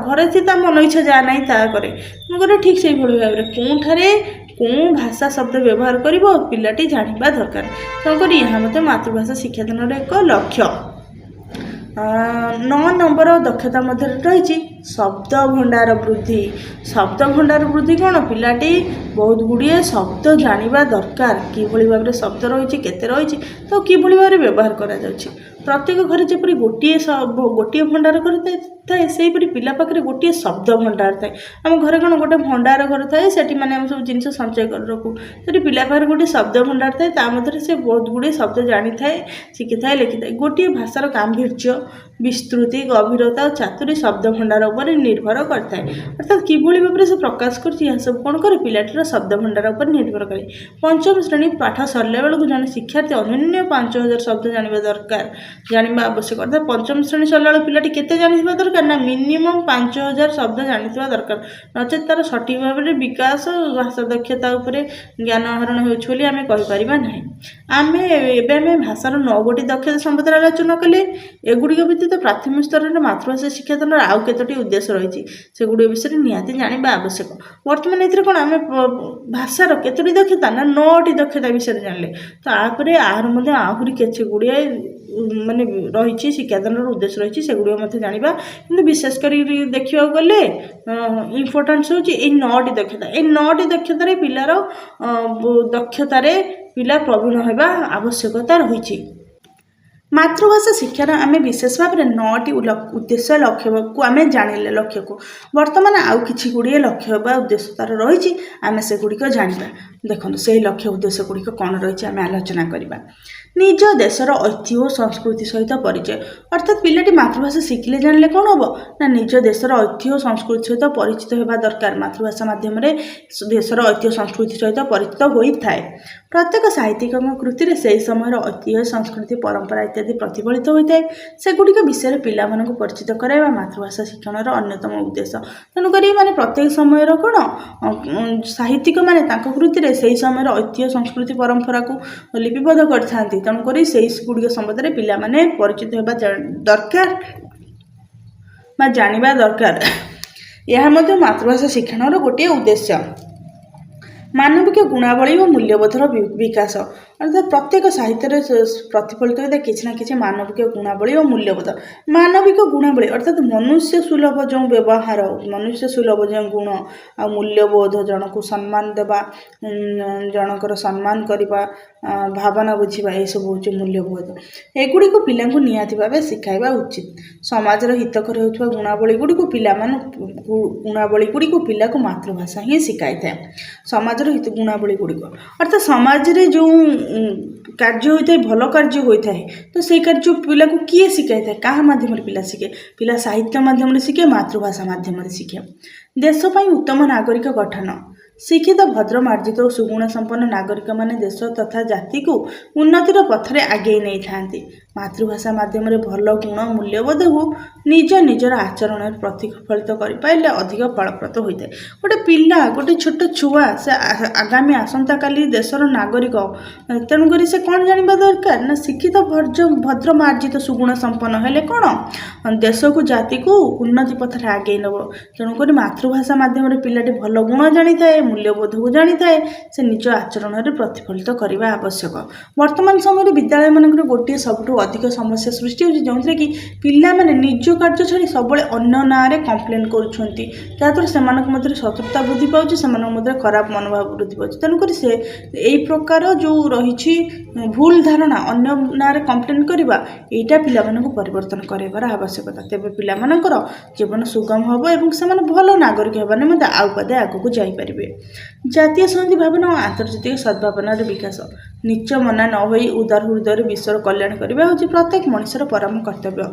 ଘରେ ସେ ତା ମନ ଇଚ୍ଛା ଯାହା ନାହିଁ ତାହା କରେ। ତେଣୁକରି ଠିକ୍ ସେଇଭଳି ଭାବରେ କେଉଁଠାରେ କେଉଁ ଭାଷା ଶବ୍ଦ ବ୍ୟବହାର କରିବ ପିଲାଟି ଜାଣିବା ଦରକାର। ତେଣୁକରି ଏହା ମଧ୍ୟ ମାତୃଭାଷା ଶିକ୍ଷାଦାନର ଏକ ଲକ୍ଷ୍ୟ। 9 ନମ୍ବର ଦକ୍ଷତା ମଧ୍ୟରେ ରହିଛି ଶବ୍ଦ ଭଣ୍ଡାର ବୃଦ୍ଧି। ଶବ୍ଦ ଭଣ୍ଡାର ବୃଦ୍ଧି କ'ଣ ପିଲାଟି ବହୁତ ଗୁଡ଼ିଏ ଶବ୍ଦ ଜାଣିବା ଦରକାର, କିଭଳି ଭାବରେ ଶବ୍ଦ ରହିଛି, କେତେ ରହିଛି, ତ କିଭଳି ଭାବରେ ବ୍ୟବହାର କରାଯାଉଛି। ପ୍ରତ୍ୟେକ ଘରେ ଯେପରି ଗୋଟିଏ ଭଣ୍ଡାର କରିଥାଏ ସେହିପରି ପିଲା ପାଖରେ ଗୋଟିଏ ଶବ୍ଦ ଭଣ୍ଡାର ଥାଏ। ଆମ ଘରେ କ'ଣ ଗୋଟେ ଭଣ୍ଡାର ଘର ଥାଏ, ସେଠି ମାନେ ଆମେ ସବୁ ଜିନିଷ ସଞ୍ଚୟ କରି ରଖୁ। ସେଠି ପିଲା ପାଖରେ ଗୋଟିଏ ଶବ୍ଦ ଭଣ୍ଡାର ଥାଏ, ତା ମଧ୍ୟରେ ସେ ବହୁତ ଗୁଡ଼ିଏ ଶବ୍ଦ ଜାଣିଥାଏ, ଶିଖିଥାଏ, ଲେଖିଥାଏ। ଗୋଟିଏ ଭାଷାର ଗାମ୍ଭୀର୍ଯ୍ୟ, ବିସ୍ତୃତି, ଗଭୀରତା ଓ ଚାତୁରୀ ଶବ୍ଦ ଭଣ୍ଡାର ଉପରେ ନିର୍ଭର କରିଥାଏ। ଅର୍ଥାତ୍ କିଭଳି ଭାବରେ ସେ ପ୍ରକାଶ କରୁଛି ଏହା ସବୁ କ'ଣ କରେ ପିଲାଟିର ଶବ୍ଦ ଭଣ୍ଡାର ଉପରେ ନିର୍ଭର କରେ। ପଞ୍ଚମ ଶ୍ରେଣୀ ପାଠ ସରିଲା ବେଳକୁ ଜଣେ ଶିକ୍ଷାର୍ଥୀ ଅନନ୍ୟ 5000 ଶବ୍ଦ ଜାଣିବା ଆବଶ୍ୟକ। ଅର୍ଥାତ୍ ପଞ୍ଚମ ଶ୍ରେଣୀ ସରିଲା ବେଳକୁ ପିଲାଟି କେତେ ଜାଣିଥିବା ଦରକାର ନା ମିନିମମ୍ 5000 ଶବ୍ଦ ଜାଣିଥିବା ଦରକାର, ନଚେତ୍ ତାର ସଠିକ୍ ଭାବରେ ବିକାଶ ଭାଷା ଦକ୍ଷତା ଉପରେ ଜ୍ଞାନ ଆହରଣ ହେଉଛି ବୋଲି ଆମେ କହିପାରିବା ନାହିଁ। ଏବେ ଆମେ ଭାଷାର 9ଗୋଟି ଦକ୍ଷତା ସମ୍ବନ୍ଧରେ ଆଲୋଚନା କଲେ। ଏଗୁଡ଼ିକ ବ୍ୟତୀତ ପ୍ରାଥମିକ ସ୍ତରରେ ମାତୃଭାଷା ଶିକ୍ଷାଦାନର ଆଉ କେତୋଟି ଉଦ୍ଦେଶ୍ୟ ରହିଛି, ସେଗୁଡ଼ିକ ବିଷୟରେ ନିହାତି ଜାଣିବା ଆବଶ୍ୟକ। ବର୍ତ୍ତମାନ ଏଥିରେ କ'ଣ ଆମେ ଭାଷାର କେତୋଟି ଦକ୍ଷତା ନା 9ଟି ଦକ୍ଷତା ବିଷୟରେ ଜାଣିଲେ। ତ ଆପରେ ମଧ୍ୟ ଆହୁରି କିଛି ଗୁଡ଼ିଏ ମାନେ ରହିଛି, ଶିକ୍ଷାଦାନର ଉଦ୍ଦେଶ୍ୟ ରହିଛି, ସେଗୁଡ଼ିକ ମଧ୍ୟ ଜାଣିବା। କିନ୍ତୁ ବିଶେଷ କରି ଦେଖିବାକୁ ଗଲେ ଇମ୍ପୋର୍ଟାନ୍ସ ହେଉଛି ଏଇ 9ଟି ଦକ୍ଷତା। ଏଇ 9ଟି ଦକ୍ଷତାରେ ପିଲା ପ୍ରବୀଣ ହେବା ଆବଶ୍ୟକତା ରହିଛି। मातृभाषा शिक्षार आम विशेष भाव में 9टी उद्देश्य लक्ष्य को आम जानिले लक्ष्य को बर्तमान आउ कि गुड़िए लक्ष्य बा उद्देश्य तार रही आम से गुड़िक जाना देखो से लक्ष्य उद्देश्य गुड़िक कौन रही आम आलोचना करवा निज देशर ऐतिह्य और संस्कृति सहित परिचय अर्थात पिलाटी मातृभाषा शिखिले जानले कौन हम ना निज देशर ऐतिह्य और संस्कृति सहित परिचित होगा दरकार मातृभाषा माध्यम देशर ऐतिह्य संस्कृति सहित परिचित होता है प्रत्येक साहित्यिक कृति से समय ऐतिह्य संस्कृति परंपरा इत्यादि प्रतिफलित होता है सेगुड़िक विषय पिला परिचित कराइबा मातृभाषा शिक्षणर अन्यतम उद्देश्य तेणुक मैंने प्रत्येक समय कौन साहित्यिक मैंने कृति से समय ऐतिह्य संस्कृति परंपरा को लिपिबद्ध करते तेणुक से गुड़िक संबंध में पिला परिचित होगा दरकार जानिबा दरकार यह मातृभाषा शिक्षणर गोटे उद्देश्य मानविक गुणावली और मूल्यबोधर विकास अर्थात प्रत्येक साहित्य प्रतिफलित होता है किसी ना कि मानविक गुणावली और मूल्यबोध मानविक गुणावली अर्थात मनुष्य सुलभ जो व्यवहार मनुष्य सुलभ जो गुण आ मूल्यबोध जन को सम्मान देवा जनकर सम्मान करवा भावना बुझा यह सब हूँ मूल्यबोध एगुड़ी को पिला निहाती भाव शिखाइबा उचित समाजर हितकर होता गुणावली गुड़ी को पिला गुणावली गुड़ी को पिला को मातृभाषा ही शिखाई था समाजर हित गुणावली गुड़िक अर्थात समाज रे जो कार्य होता है भल कार्य होता है तो से कार्य पिला को किए शिखाई था क्या माध्यम पिला शिखे पिला साहित्य माध्यम शिखे मातृभाषा माध्यम शिखे देशपाई उत्तम नागरिक गठन शिक्षित भद्र मार्जित और सुगुण संपन्न नागरिक माने देश तथा जाति को उन्नतिर पथरे आगे नहीं था मातृभाषा माध्यम भल गुण मूल्यबोध को निज निजर आचरण प्रतिफलित कर अधिक फलप्रद होता है गोटे पिला गोटे छोट छुआ से आगामी आसंता काली देशर नागरिक तेणुक से कौन जानवा दरकार ना शिक्षित भद्र मार्जित सुगुण संपन्न हेले कौन देश को जाति को उन्नति पथरे आगे नब तेणुक मातृभाषा माध्यम पिलाटी भल गुण जानी थाए मूल्यबोध को जानी थाए से निज आचरण प्रतिफलित करने आवश्यक वर्तमान समय विद्यालय मानक गोटे सबुठ अधिक समस्या सृष्टि होती जो कि पिला माने निज कार्य छाड़ी सब अन्य ना कंप्लेन कर शत्रुता वृद्धि पाँच खराब मनोभाव वृद्धि पाँच तेणुक से यही प्रकार जो रही भूल धारणा अन्य ना कंप्लेन करवा यहाँ पिला परिवर्तन करार आवश्यकता तेज पिलामानकर जीवन सुगम हम और से भल नागरिक होने आउ पदे आगक जापरेंगे जातीय संहति भावना और आंतर्जातिक सद्भावनार विकास नीच मना न हो उदार हृदय विश्वर कल्याण करने हूँ प्रत्येक मनुष्यर परम कर्तव्य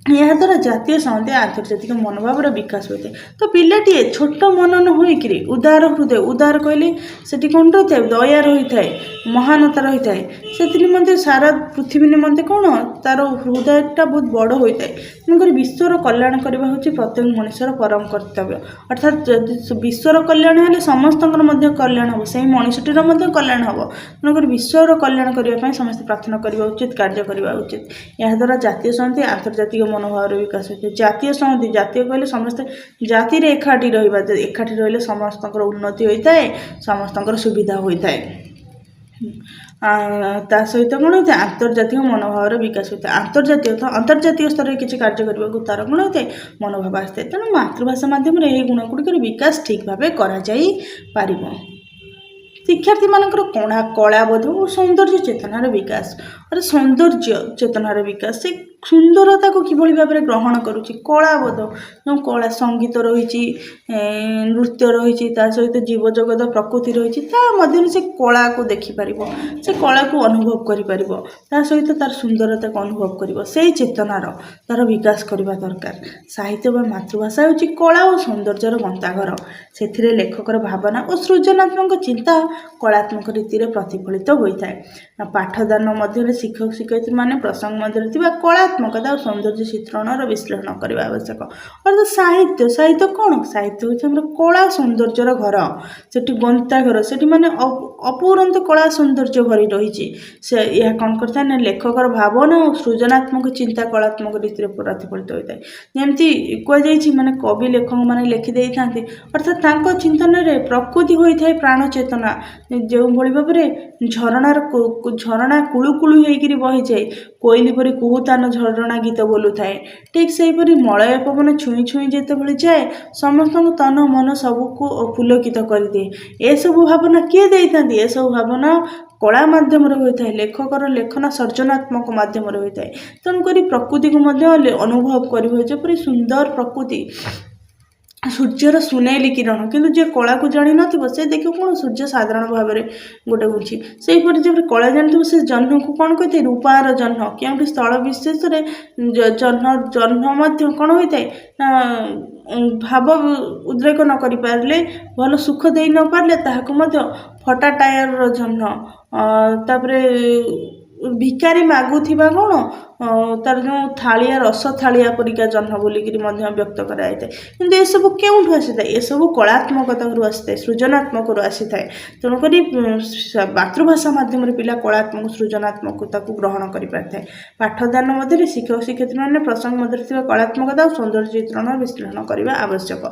याद्वारा जातीय संहति आंतर्जातिक मनोभाव विकास होता है तो पिलाटी छोट मन न होकर उदार हृदय उदार कहले से कौन रही है दया रही है महानता रही है से सारा पृथ्वी निमंते कौन तार हृदयटा बहुत बड़ होता है तेणुक विश्वर कल्याण करने हूँ प्रत्येक मनुष्यर परम कर्तव्य अर्थात विश्वर कल्याण हेल्ले समस्त कल्याण हम से मनुष्यटीर कल्याण हम तेणुक विश्वर कल्याण करने समस्त प्रार्थना करने उचित कार्य करने उचित याद्वारा जातीय संहति आंतर्जातिक मनोभाव विकास होता है जातीय संहति जातीय कहले समस्त जाति एकाठी एकाठी रही समस्त उन्नति होता है समस्त सुविधा होता है सहित कौन होता है आंतर्जातिक मनोभाव विकास होता है अंतर्जातीय स्तर में किसी कार्य करने को तार कौन होता है मनोभाव आसता है तेणु मातृभाषा माध्यम गुण गुड़िकर विकास ठीक भाव कर शिक्षार्थी मानकर कलाबोध और सौंदर्य चेतनार विकास और सौंदर्य चेतनार विकास से सुंदरता को किभली भाव में ग्रहण करुच्ची कलाबोध जो कला संगीत रही नृत्य रही सहित जीव जगत प्रकृति रही से कला को देखिपर से कला को अनुभव कर सहित तार सुंदरता को अनुभव कर से चेतनार तार विकास करने दरकार साहित्य व मातृभाषा हूँ कला और सौंदर्यर गंताघर से लेखकर भावना और सृजनात्मक चिंता कलात्मक रीति में प्रतिफलित होता है पाठदान मध्य शिक्षक शिक्षयित्री मैंने प्रसंग मध्य कलात्मकता और सौंदर्य चित्रणर विश्लेषण करने आवश्यक अर्थात साहित्य साहित्य कौन साहित्य हूँ कला सौंदर्यर घर से गंताघर से माने अपूरंत कला सौंदर्य भरी रही से यह कौन करता है लेखकर भावना और सृजनात्मक चिंता कलात्मक रीति में प्रतिफलित होता है जमती कहुई माने कवि लेखक मैंने लिखिदे था अर्थात चिंतन में प्रकृति होता है प्राण चेतना जो भाव में झरणा कुलुकुलु होकर बही जाए कोईली परी कुहुतान झरणा गीत बोलू थाए ठीक से मलय पवन छुई छुई जिते जाए समस्त तन मन सबको पुलकित कर दिए ए सब भावना किए दे था ए सब भावना କଳା ମାଧ୍ୟମରେ ହୋଇଥାଏ, ଲେଖକର ଲେଖନ ସର୍ଜନାତ୍ମକ ମାଧ୍ୟମରେ ହୋଇଥାଏ। ତେଣୁକରି ପ୍ରକୃତିକୁ ମଧ୍ୟ ଅନୁଭବ କରିହୁଏ, ଯେପରି ସୁନ୍ଦର ପ୍ରକୃତି, ସୂର୍ଯ୍ୟର ସୁନେଲି କିରଣ, କିନ୍ତୁ ଯିଏ କଳାକୁ ଜାଣିନଥିବ ସେ ଦେଖିବ କ'ଣ ସୂର୍ଯ୍ୟ ସାଧାରଣ ଭାବରେ ଗୋଟେ ହେଉଛି। ସେହିପରି ଯେପରି କଳା ଜାଣିଥିବ ସେ ଜହ୍ନକୁ କ'ଣ କହିଥାଏ, ରୂପାର ଜହ୍ନ। କେଉଁଠି ସ୍ଥଳ ବିଶେଷରେ ଜହ୍ନ ମଧ୍ୟ କ'ଣ ହୋଇଥାଏ ନା ଭାବ ଉଦ୍ରେକ ନ କରିପାରିଲେ, ଭଲ ସୁଖ ଦେଇ ନ ପାରିଲେ ତାହାକୁ ମଧ୍ୟ ଫଟା ଟାୟାରର ଜହ୍ନ, ତାପରେ ଭିକାରୀ ମାଗୁଥିବା କ'ଣ ତାର ଯେଉଁ ଥାଳିଆ ରସ ଥାଳିଆ ପରିକା ଜହ୍ନ ବୋଲିକିରି ମଧ୍ୟ ବ୍ୟକ୍ତ କରାଯାଇଥାଏ। କିନ୍ତୁ ଏସବୁ କେଉଁଠୁ ଆସିଥାଏ? ଏସବୁ କଳାତ୍ମକତାରୁ ଆସିଥାଏ, ସୃଜନାତ୍ମକରୁ ଆସିଥାଏ। ତେଣୁକରି ମାତୃଭାଷା ମାଧ୍ୟମରେ ପିଲା କଳାତ୍ମକ ସୃଜନାତ୍ମକତାକୁ ଗ୍ରହଣ କରିପାରିଥାଏ। ପାଠଦାନ ମଧ୍ୟରେ ଶିକ୍ଷକ ଶିକ୍ଷୟିତ୍ରୀମାନେ ପ୍ରସଙ୍ଗ ମଧ୍ୟରେ ଥିବା କଳାତ୍ମକତା ଓ ସୌନ୍ଦର୍ଯ୍ୟ ଚିତ୍ରଣ ବିଶ୍ଳେଷଣ କରିବା ଆବଶ୍ୟକ।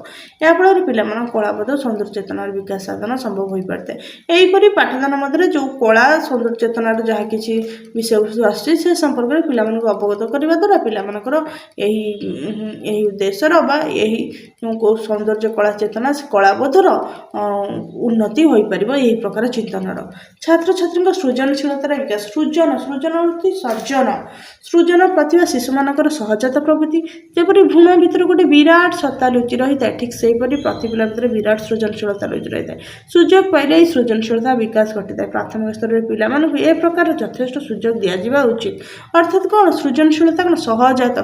ଏହାଫଳରେ ପିଲାମାନଙ୍କ କଳାବୋଧ ଓ ସୌନ୍ଦର୍ଯ୍ୟ ଚେତନାର ବିକାଶ ସାଧନ ସମ୍ଭବ ହୋଇପାରିଥାଏ। ଏହିପରି ପାଠଦାନ ମଧ୍ୟରେ ଯେଉଁ କଳା ସୌନ୍ଦର୍ଯ୍ୟ ଚେତନାର ଯାହା କିଛି ବିଷୟବସ୍ତୁ ଆସୁଛି ସେ ସମ୍ପର୍କରେ ପିଲାମାନଙ୍କୁ ଅବଗତ କରିବା ଦ୍ୱାରା ପିଲାମାନଙ୍କର ଏହି ଉଦ୍ଦେଶ୍ୟର ବା ଏହି ସୌନ୍ଦର୍ଯ୍ୟ କଳା ଚେତନା କଳାବୋଧର ଉନ୍ନତି ହୋଇପାରିବ। ଏହି ପ୍ରକାର ଚିନ୍ତନର ଛାତ୍ରଛାତ୍ରୀଙ୍କ ସୃଜନଶୀଳତାର ବିକାଶ। ସୃଜନ ହେଉଛି ସୃଜନ ପ୍ରତିଭା ଶିଶୁମାନଙ୍କର ସହଜାତ ପ୍ରବୃତ୍ତି। ଯେପରି ଭ୍ରୂଣ ଭିତରେ ଗୋଟେ ବିରାଟ ସତ୍ତା ଲୁଚି ରହିଥାଏ, ଠିକ୍ ସେହିପରି ପ୍ରତି ପିଲା ଭିତରେ ବିରାଟ ସୃଜନଶୀଳତା ଲୁଚି ରହିଥାଏ। ସୁଯୋଗ ପାଇଲେ ଏହି ସୃଜନଶୀଳତା ବିକାଶ ଘଟିଥାଏ। ପ୍ରାଥମିକ ସ୍ତରରେ ପିଲାମାନଙ୍କୁ ଏ ପ୍ରକାର ଯଥେଷ୍ଟ ସୁଯୋଗ ଦିଆଯିବା ଉଚିତ। ଅର୍ଥାତ୍ କ'ଣ ସୃଜନଶୀଳତା କ'ଣ ସହଜାତ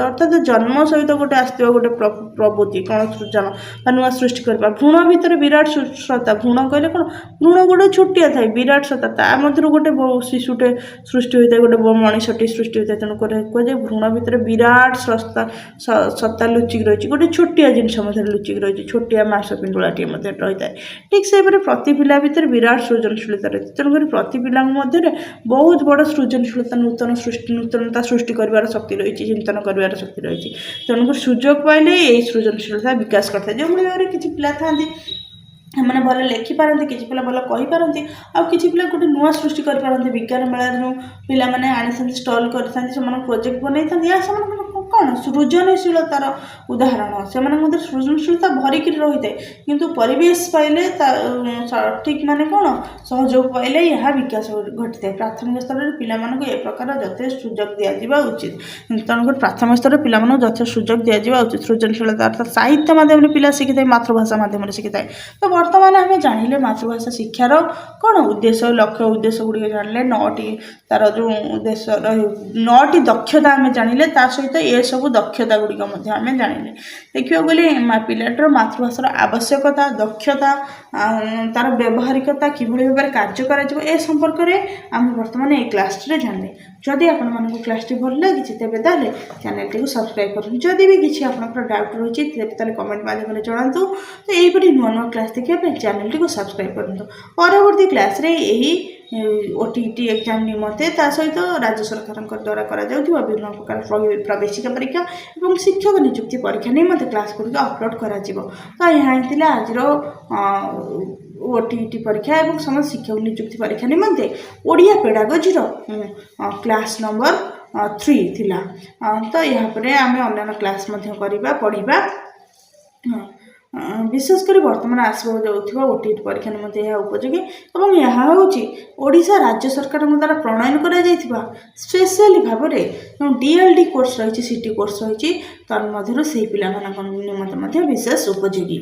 ଅର୍ଥାତ୍ ଜନ୍ମ ସହିତ ଗୋଟେ ଆସିଥିବା ଗୋଟେ ପ୍ରବୃତ୍ତି, କ'ଣ ସୃଜନ ବା ନୂଆ ସୃଷ୍ଟି କରିବା। ଭ୍ରୂଣ ଭିତରେ ବିରାଟ ସତ୍ତା, ଭ୍ରୂଣ କହିଲେ କ'ଣ ଭ୍ରୂଣ ଗୋଟେ ଛୋଟିଆ ଥାଏ, ବିରାଟ ସତ୍ତା, ତା ମଧ୍ୟରୁ ଗୋଟେ ଶିଶୁଟେ ସୃଷ୍ଟି ହୋଇଥାଏ, ଗୋଟେ ମଣିଷଟି ସୃଷ୍ଟି ହୋଇଥାଏ। ତେଣୁ କୁହାଯାଏ ଭ୍ରୂଣ ଭିତରେ ବିରାଟ ସତ୍ତା ଲୁଚିକି ରହିଛି, ଗୋଟେ ଛୋଟିଆ ଜିନିଷ ମଧ୍ୟରେ ଲୁଚିକି ରହିଛି, ଛୋଟିଆ ମାଂସ ପିଣ୍ଡୁଳାଟିଏ ମଧ୍ୟ ରହିଥାଏ। ଠିକ୍ ସେହିପରି ପ୍ରତି ପିଲା ଭିତରେ ବିରାଟ ସୃଜନଶୀଳତା ରହିଛି। ତେଣୁକରି ପ୍ରତି ପିଲାଙ୍କ ମଧ୍ୟରେ ବହୁତ ବଡ଼ ସୃଜନଶୀଳତା, ନୂତନତା ସୃଷ୍ଟି କରିବାର ଶକ୍ତି ରହିଛି, ଚିନ୍ତନ କରିବାର ଶକ୍ତି ରହିଛି। ତେଣୁକରି ସୁଯୋଗ ପାଇଲେ ଏହି ସୃଜନଶୀଳତା ବିକାଶ କରିଥାଏ। ଯେଉଁଭଳି ଭାବରେ କିଛି ପିଲା ଥାଆନ୍ତି ସେମାନେ ଭଲ ଲେଖିପାରନ୍ତି, କିଛି ପିଲା ଭଲ କହିପାରନ୍ତି, ଆଉ କିଛି ପିଲା ଗୋଟେ ନୂଆ ସୃଷ୍ଟି କରିପାରନ୍ତି। ବିଜ୍ଞାନ ମେଳାରେ ଯେଉଁ ପିଲାମାନେ ଆଣିଥାନ୍ତି, ଷ୍ଟଲ୍ କରିଥାନ୍ତି, ସେମାନଙ୍କୁ ପ୍ରୋଜେକ୍ଟ ବନେଇଥାନ୍ତି, ଏହା ସେମାନଙ୍କ କ'ଣ ସୃଜନଶୀଳତାର ଉଦାହରଣ। ସେମାନଙ୍କ ମଧ୍ୟରେ ସୃଜନଶୀଳତା ଭରିକିରି ରହିଥାଏ, କିନ୍ତୁ ପରିବେଶ ପାଇଲେ ଠିକ୍ ମାନେ କ'ଣ ସହଯୋଗ ପାଇଲେ ଏହା ବିକାଶ ଘଟିଥାଏ। ପ୍ରାଥମିକ ସ୍ତରରେ ପିଲାମାନଙ୍କୁ ଏ ପ୍ରକାର ଯଥେଷ୍ଟ ସୁଯୋଗ ଦିଆଯିବା ଉଚିତ। ତେଣୁକରି ପ୍ରାଥମିକ ସ୍ତରରେ ପିଲାମାନଙ୍କୁ ଯଥେଷ୍ଟ ସୁଯୋଗ ଦିଆଯିବା ଉଚିତ। ସୃଜନଶୀଳତା ଅର୍ଥାତ୍ ସାହିତ୍ୟ ମାଧ୍ୟମରେ ପିଲା ଶିଖିଥାଏ, ମାତୃଭାଷା ମାଧ୍ୟମରେ ଶିଖିଥାଏ। ତ ବର୍ତ୍ତମାନ ଆମେ ଜାଣିଲେ ମାତୃଭାଷା ଶିକ୍ଷାର କ'ଣ ଉଦ୍ଦେଶ୍ୟ, ଲକ୍ଷ୍ୟ ଉଦ୍ଦେଶ୍ୟ ଗୁଡ଼ିକ ଜାଣିଲେ, 9ଟି ତା'ର ଯେଉଁ ଉଦ୍ଦେଶ୍ୟର 9ଟି ଦକ୍ଷତା ଆମେ ଜାଣିଲେ, ତା ସହିତ ଏସବୁ ଦକ୍ଷତା ଗୁଡ଼ିକ ମଧ୍ୟ ଆମେ ଜାଣିଲେ। ଦେଖିବାକୁ ଗଲେ ପିଲାଟିର ମାତୃଭାଷାର ଆବଶ୍ୟକତା, ଦକ୍ଷତା, ତା'ର ବ୍ୟବହାରିକତା, କିଭଳି ଭାବରେ କାର୍ଯ୍ୟ କରାଯିବ, ଏ ସମ୍ପର୍କରେ ଆମେ ବର୍ତ୍ତମାନ ଏହି କ୍ଲାସ୍ଟିରେ ଜାଣିଲେ। ଯଦି ଆପଣମାନଙ୍କୁ କ୍ଲାସ୍ଟି ଭଲ ଲାଗିଛି ତେବେ ତାହେଲେ ଚ୍ୟାନେଲଟିକୁ ସବସ୍କ୍ରାଇବ୍ କରନ୍ତୁ। ଯଦି ବି କିଛି ଆପଣଙ୍କର ଡାଉଟ୍ ରହିଛି ତେବେ ତାହେଲେ କମେଣ୍ଟ ମାଧ୍ୟମରେ ଜଣାନ୍ତୁ। ତ ଏହିପରି ନୂଆ ନୂଆ କ୍ଲାସ୍ ଦେଖିବା ପାଇଁ ଚ୍ୟାନେଲଟିକୁ ସବସ୍କ୍ରାଇବ୍ କରନ୍ତୁ। ପରବର୍ତ୍ତୀ କ୍ଲାସ୍ରେ ଏହି OTT ଏକ୍ଜାମ୍ ନିମନ୍ତେ ତା ସହିତ ରାଜ୍ୟ ସରକାରଙ୍କ ଦ୍ୱାରା କରାଯାଉଥିବା ବିଭିନ୍ନ ପ୍ରକାର ପ୍ରବେଶିକା ପରୀକ୍ଷା ଏବଂ ଶିକ୍ଷକ ନିଯୁକ୍ତି ପରୀକ୍ଷା ନିମନ୍ତେ କ୍ଲାସ୍ ଗୁଡ଼ିକ ଅପଲୋଡ଼ କରାଯିବ। ତ ଏହା ହିଁ ଥିଲା ଆଜିର OTT ପରୀକ୍ଷା ଏବଂ ସମସ୍ତ ଶିକ୍ଷକ ନିଯୁକ୍ତି ପରୀକ୍ଷା ନିମନ୍ତେ ଓଡ଼ିଆ ପେଡାଗୋଜିର କ୍ଲାସ୍ ନମ୍ବର 3 ଥିଲା। ତ ଏହାପରେ ଆମେ ଅନ୍ୟାନ୍ୟ କ୍ଲାସ୍ ମଧ୍ୟ ପଢ଼ିବା। ବିଶେଷ କରି ବର୍ତ୍ତମାନ ଆସିବାକୁ ଯାଉଥିବା OTT ପରୀକ୍ଷା ନିମନ୍ତେ ଏହା ଉପଯୋଗୀ ଏବଂ ଏହା ହେଉଛି ଓଡ଼ିଶା ରାଜ୍ୟ ସରକାରଙ୍କ ଦ୍ୱାରା ପ୍ରଣୟନ କରାଯାଇଥିବା ସ୍ପେଶାଲି ଭାବରେ ଯେଉଁ DLD କୋର୍ସ ରହିଛି, CT କୋର୍ସ ରହିଛି, ତନ୍ମଧ୍ୟରୁ ସେହି ପିଲାମାନଙ୍କ ନିମନ୍ତେ ମଧ୍ୟ ବିଶେଷ ଉପଯୋଗୀ।